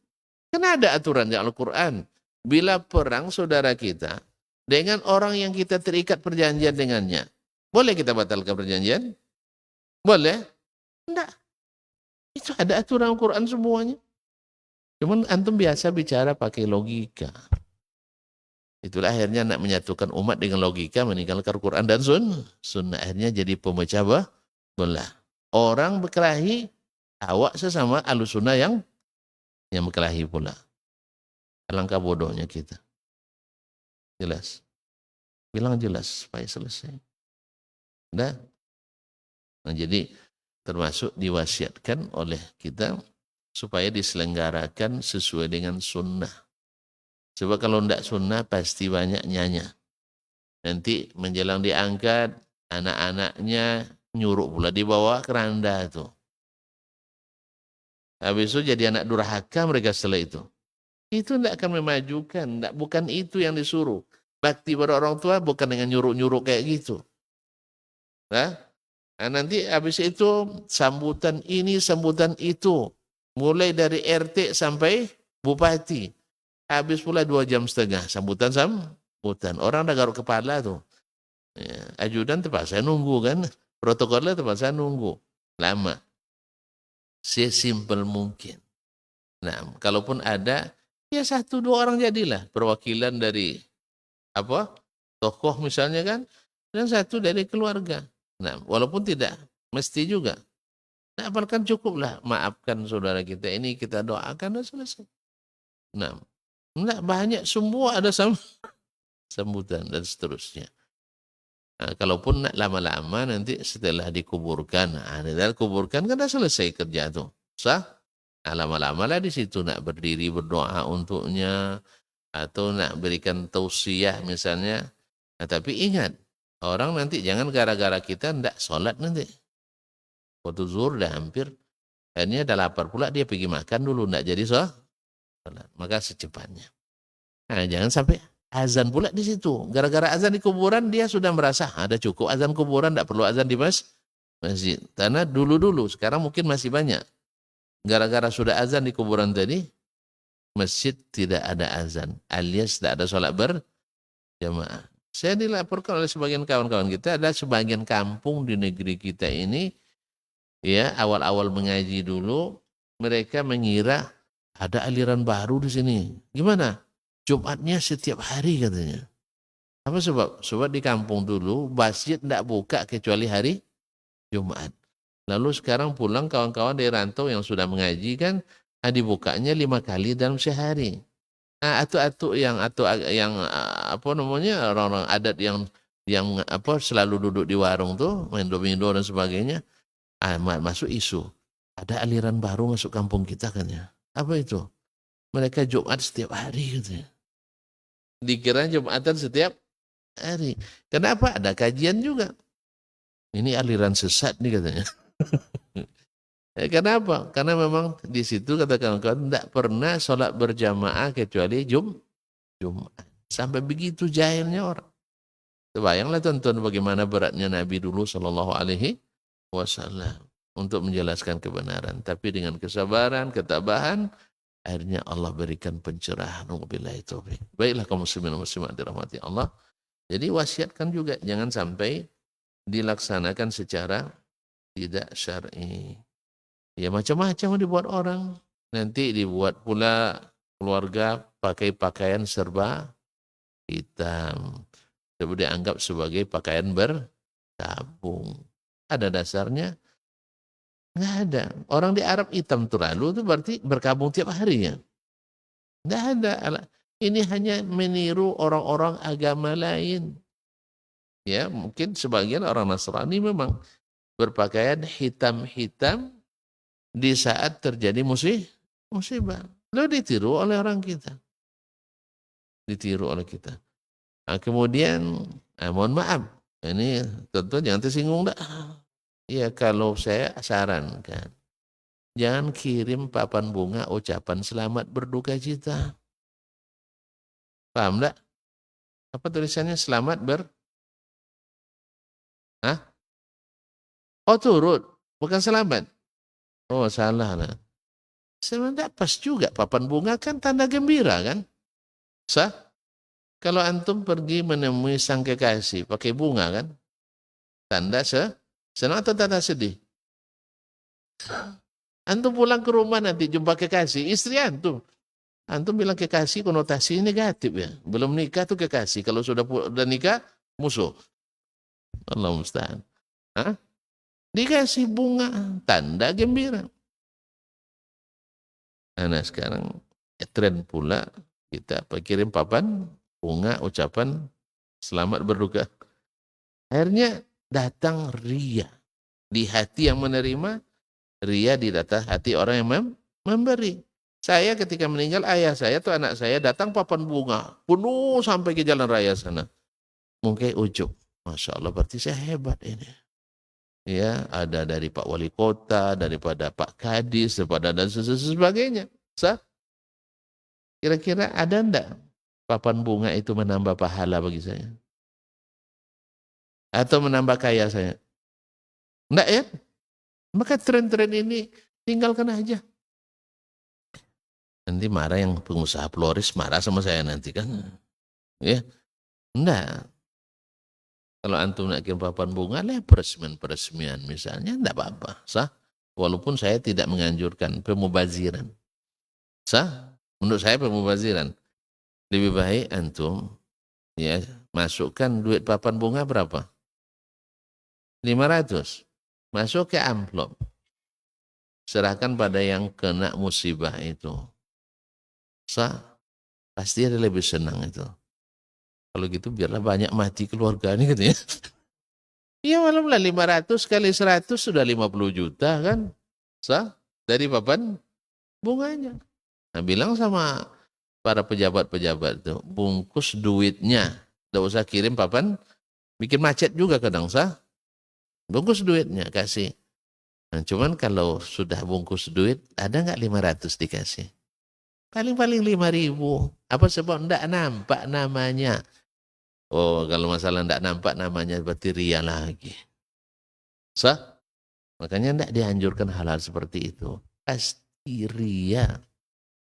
Karena ada aturan di Al-Quran. Bila perang saudara kita dengan orang yang kita terikat perjanjian dengannya, boleh kita batalkan perjanjian? Boleh? Enggak. Itu ada aturan Al-Quran semuanya. Cuman antum biasa bicara pakai logika. Itulah akhirnya nak menyatukan umat dengan logika, meninggalkan Al-Quran dan Sunnah. Akhirnya jadi pemecah belah. Orang berkelahi, awak sesama Ahlussunnah yang berkelahi pula. Alangkah bodohnya kita. Jelas. Bilang jelas supaya selesai. Nah, jadi termasuk diwasiatkan oleh kita supaya diselenggarakan sesuai dengan sunnah. Sebab kalau tidak sunnah pasti banyak nyanya. Nanti menjelang diangkat, anak-anaknya nyuruh pula di bawah keranda itu. Habis itu jadi anak durhaka mereka setelah itu. Itu tidak akan memajukan, bukan itu yang disuruh. Bakti pada orang tua bukan dengan nyuruh-nyuruh kayak gitu. Nah, nanti habis itu sambutan ini, sambutan itu. Mulai dari RT sampai bupati. Habis pula 2 jam setengah sambutan. Orang dah garuk kepala tuh. Ya, ajudan terpaksa nunggu kan. Protokolnya terpaksa nunggu. Lama. Sesimpel mungkin. Nah, kalaupun ada, ya 1-2 orang jadilah perwakilan dari tokoh misalnya kan, dan 1 dari keluarga. Nah, walaupun tidak mesti juga. Nah, apalagi cukuplah maafkan saudara kita ini, kita doakan dan selesai. Nah, enggak banyak, semua ada sambutan dan seterusnya. Nah, kalaupun lama-lama nanti setelah dikuburkan, kuburkan kan sudah selesai kerja tuh. Sah? Nah, lama-lama lah di situ nak berdiri berdoa untuknya atau nak berikan tausiah misalnya. Nah, tapi ingat, orang nanti jangan gara-gara kita ndak sholat nanti. Waktu zuhur dah hampir, akhirnya dah lapar pula dia pergi makan dulu, ndak jadi sholat. Maka secepatnya. Nah, jangan sampai azan pula di situ. Gara-gara azan di kuburan dia sudah merasa ada cukup azan kuburan, ndak perlu azan di masjid. Karena dulu-dulu, sekarang mungkin masih banyak. Gara-gara sudah azan di kuburan tadi, masjid tidak ada azan, alias tidak ada sholat berjamaah. Saya dilaporkan oleh sebagian kawan-kawan kita, ada sebagian kampung di negeri kita ini, ya awal-awal mengaji dulu, mereka mengira ada aliran baru di sini. Gimana? Jumatnya setiap hari katanya. Apa sebab? Sebab di kampung dulu masjid tidak buka kecuali hari Jumat. Lalu sekarang pulang kawan-kawan dari rantau yang sudah mengaji kan, dibukanya 5 kali dalam sehari. Nah, atau yang apa namanya orang-orang adat yang apa selalu duduk di warung tuh main domino dan sebagainya, masuk isu ada aliran baru masuk kampung kita kan ya. Apa itu? Mereka Jumat setiap hari gitu ya. Dikira Jumatan setiap hari. Kenapa? Ada kajian juga. Ini aliran sesat nih katanya. Kenapa? Karena memang di situ kata kawan-kawan tidak pernah sholat berjamaah kecuali Jumat. Sampai begitu jahilnya orang. Bayanglah tonton bagaimana beratnya Nabi dulu Shallallahu Alaihi Wasallam untuk menjelaskan kebenaran. Tapi dengan kesabaran, ketabahan, akhirnya Allah berikan pencerahan. Wabillahi taufiq. Baiklah kaum muslimin dan muslimat dirahmati Allah. Jadi wasiatkan juga jangan sampai dilaksanakan secara tidak syar'i. Ya macam-macam dibuat orang. Nanti dibuat pula keluarga pakai pakaian serba hitam. Sebab dianggap sebagai pakaian berkabung. Ada dasarnya? Nggak ada. Orang di Arab hitam terlalu itu berarti berkabung tiap harinya. Nggak ada. Ini hanya meniru orang-orang agama lain. Ya mungkin sebagian orang Nasrani memang berpakaian hitam-hitam di saat terjadi musibah. Lalu ditiru oleh orang kita. Ditiru oleh kita. Nah, kemudian, mohon maaf, ini tentu jangan tersinggung dah. Ya kalau saya sarankan, jangan kirim papan bunga ucapan selamat berduka cita. Paham tak? Apa tulisannya selamat Hah? Oh turut, bukan selamat. Oh salah lah. Sebenarnya pas juga papan bunga kan tanda gembira kan? Sah? Kalau antum pergi menemui sang kekasih pakai bunga kan? Tanda senang atau tanda sedih? Antum pulang ke rumah nanti jumpa kekasih, istri antum. Antum bilang kekasih konotasi negatif ya. Belum nikah tuh kekasih. Kalau sudah nikah, musuh. Allah musta'an. Hah? Dikasih bunga, tanda gembira. Nah sekarang tren pula kita kirim papan bunga ucapan selamat berduka. Akhirnya datang ria di hati yang menerima, ria di hati orang yang memberi. Saya ketika meninggal ayah saya tuh anak saya datang papan bunga penuh sampai ke jalan raya sana. Mungkin ujub, masya Allah berarti saya hebat ini. Ya ada dari Pak Wali Kota, daripada Pak Kadis, daripada dan sebagainya. Kira-kira ada enggak papan bunga itu menambah pahala bagi saya? Atau menambah kaya saya? Enggak ya? Maka tren-tren ini tinggalkan aja. Nanti marah yang pengusaha Floris marah sama saya nanti kan. Ya, enggak. Kalau antum nak kirim papan bunga, peresmian misalnya, enggak apa-apa. Sah. Walaupun saya tidak menganjurkan pemubaziran. Sah. Menurut saya pemubaziran. Lebih baik antum ya masukkan duit papan bunga berapa? 500. Masuk ke amplop. Serahkan pada yang kena musibah itu. Sah. Pasti ada lebih senang itu. Kalau gitu biarlah banyak mati keluarga ini katanya. Iya malamlah 500 kali 100 sudah 50 juta kan. Sah? Dari papan bunganya. Nah, bilang sama para pejabat-pejabat itu, bungkus duitnya. Tidak usah kirim papan, bikin macet juga kadang sah. Bungkus duitnya, kasih. Nah, cuman kalau sudah bungkus duit, ada nggak 500 dikasih? Paling-paling 5.000. Apa sebab enggak nampak namanya? Oh, kalau masalah enggak nampak namanya berarti ria lagi. Sah? Makanya enggak dianjurkan hal-hal seperti itu. Pasti ria.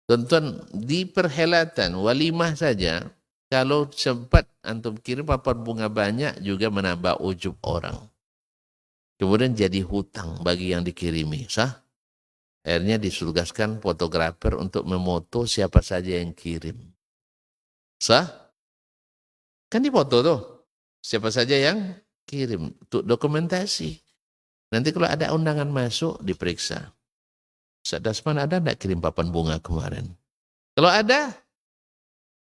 Tonton di perhelatan walimah saja, kalau sempat antum kirim papan bunga banyak juga menambah ujub orang. Kemudian jadi hutang bagi yang dikirimi. Sah? Akhirnya disugaskan fotografer untuk memoto siapa saja yang kirim. Sah? Kan dipoto tuh. Siapa saja yang kirim untuk dokumentasi. Nanti kalau ada undangan masuk diperiksa. Ustaz Dasman ada enggak kirim papan bunga kemarin? Kalau ada,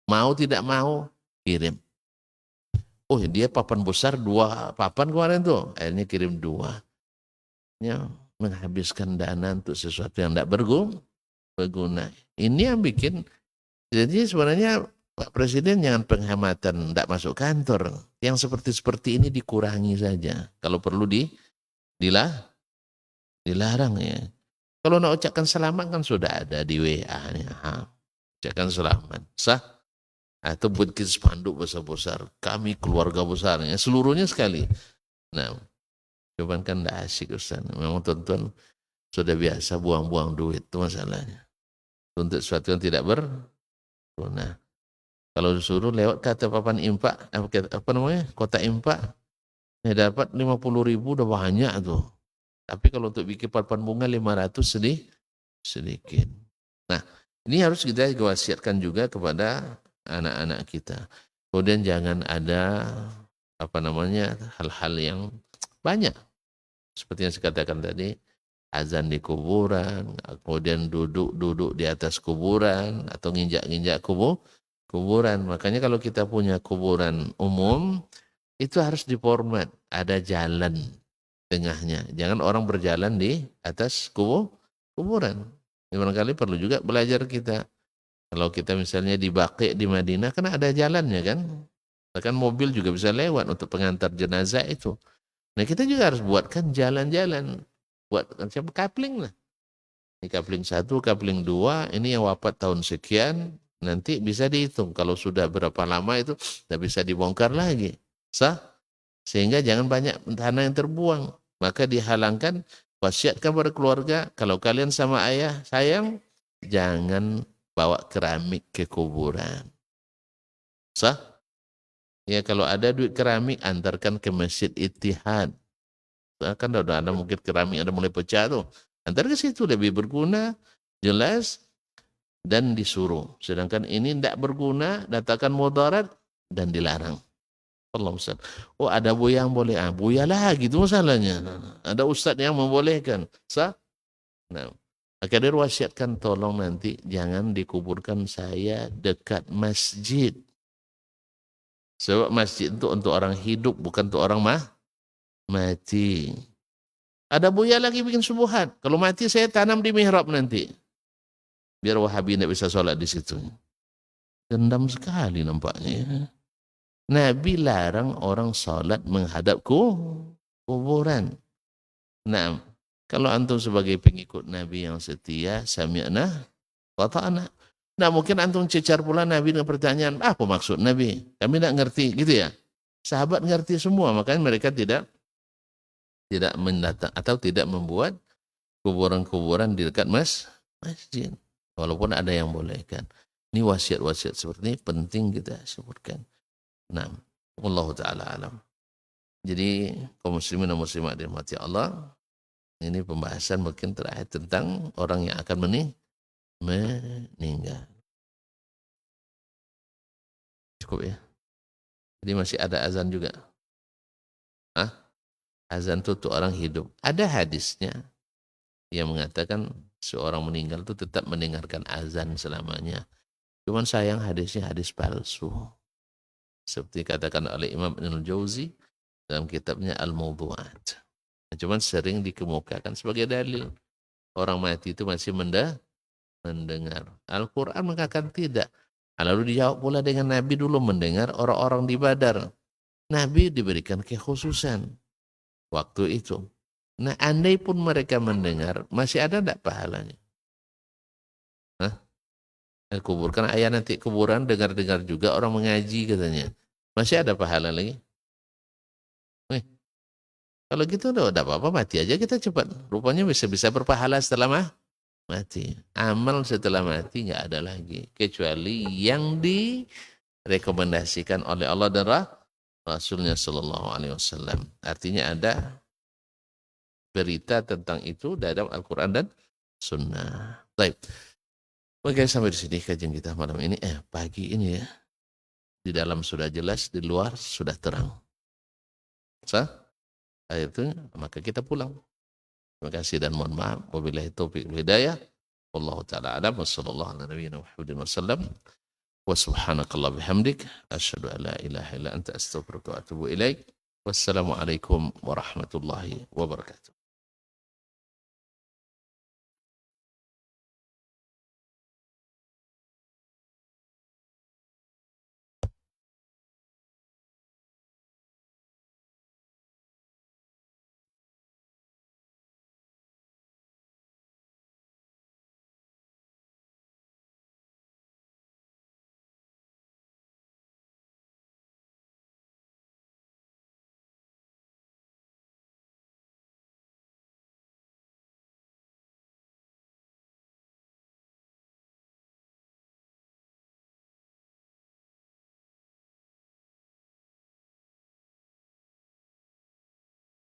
mau tidak mau kirim. Oh dia papan besar 2 papan kemarin tuh. Akhirnya kirim 2. Ya, menghabiskan dana untuk sesuatu yang tidak berguna. Ini yang bikin, jadi sebenarnya Pak Presiden jangan penghematan tidak masuk kantor. Yang seperti ini dikurangi saja. Kalau perlu dilarang ya. Kalau nak ucapkan selamat kan sudah ada di WA nih. Ucapkan selamat. Sah? Atau buat spanduk besar-besar. Kami keluarga besarnya. Seluruhnya sekali. Nah, cuman kan tidak asik Ustaz. Memang tuan-tuan sudah biasa buang-buang duit. Itu masalahnya. Untuk sesuatu yang tidak berguna. Kalau disuruh lewat kata papan impak, apa namanya, kota impak, dapat 50.000 udah banyak tuh. Tapi kalau untuk bikin papan bunga 500 sedikit. Nah, ini harus kita wasiatkan juga kepada anak-anak kita. Kemudian jangan ada apa namanya hal-hal yang banyak. Seperti yang saya katakan tadi, azan di kuburan, kemudian duduk di atas kuburan atau nginjak-nginjak kuburan. Makanya kalau kita punya kuburan umum, itu harus diformat. Ada jalan tengahnya. Jangan orang berjalan di atas kuburan. Barangkali perlu juga belajar kita. Kalau kita misalnya di Baqi di Madinah, kan ada jalannya kan. Bahkan mobil juga bisa lewat untuk pengantar jenazah itu. Nah kita juga harus buatkan jalan-jalan. Buat kapling lah. Ini kapling 1, kapling 2, ini yang wafat tahun sekian, nanti bisa dihitung. Kalau sudah berapa lama itu, tidak bisa dibongkar lagi. Sah? Sehingga jangan banyak tanah yang terbuang. Maka dihalangkan, wasiatkan pada keluarga, kalau kalian sama ayah sayang, jangan bawa keramik ke kuburan. Sah? Ya kalau ada duit keramik, antarkan ke Masjid Ittihad. Kan udah ada mungkin keramik ada mulai pecah tuh. Antar ke situ lebih berguna, jelas, dan disuruh. Sedangkan ini tidak berguna, datangkan mudarat, dan dilarang. Allah Ustaz. Oh ada buaya yang boleh. Buaya lagi itu masalahnya. Ada ustaz yang membolehkan. Sah? Nah, maka dia wasiatkan tolong nanti jangan dikuburkan saya dekat masjid. Sebab masjid itu untuk orang hidup, bukan untuk orang mati. Ada buaya lagi bikin subuhat. Kalau mati saya tanam di mihrab nanti. Biar Wahabi tidak bisa sholat di situ. Dendam sekali nampaknya. Nabi larang orang sholat menghadap kuburan. Nah, kalau antum sebagai pengikut Nabi yang setia, sami'na wa ta'na. Nah, mungkin antum cecar pula Nabi dengan pertanyaan, apa maksud Nabi? Kami tidak ngerti, gitu ya. Sahabat ngerti semua, makanya mereka tidak mendatang atau tidak membuat kuburan-kuburan di dekat masjid. Walaupun ada yang bolehkan. Ini wasiat-wasiat seperti ini penting kita sebutkan. Nah, Allah Ta'ala alam. Jadi, kaum muslimin dan muslimat dirahmati Allah, ini pembahasan mungkin terakhir tentang orang yang akan meninggal. Cukup ya? Jadi masih ada azan juga. Azan itu untuk orang hidup. Ada hadisnya yang mengatakan seorang meninggal itu tetap mendengarkan azan selamanya. Cuman sayang hadisnya hadis palsu. Seperti katakan oleh Imam Ibnul Jauzi dalam kitabnya Al-Mawdu'at. Cuman sering dikemukakan sebagai dalil. Orang mati itu masih mendengar. Al-Quran mengatakan tidak. Lalu dijawab pula dengan Nabi dulu mendengar orang-orang di Badar. Nabi diberikan kekhususan waktu itu. Nah, andai pun mereka mendengar, masih ada tidak pahalanya? Hah? Kuburkan ayah nanti kuburan, dengar-dengar juga orang mengaji katanya. Masih ada pahala lagi? Kalau gitu udah apa-apa, mati aja kita cepat. Rupanya bisa berpahala setelah mati. Amal setelah mati nggak ada lagi. Kecuali yang direkomendasikan oleh Allah dan Rasulnya Sallallahu Alaihi Wasallam. Artinya ada berita tentang itu dalam Al-Quran dan Sunnah. Baik. Oke, sampai di sini kajian kita malam ini. Pagi ini ya. Di dalam sudah jelas, di luar sudah terang. Itu maka kita pulang. Terima kasih dan mohon maaf. Wabillahi taufiq wal hidayah. Wallahu taala alam wa sallallahu ala nabiyyina Muhammadin wasallam. Wa subhanakallah bihamdik asyhadu an la ilaha illa anta astaghfiruka wa atubu ilaik. Wassalamualaikum warahmatullahi wabarakatuh.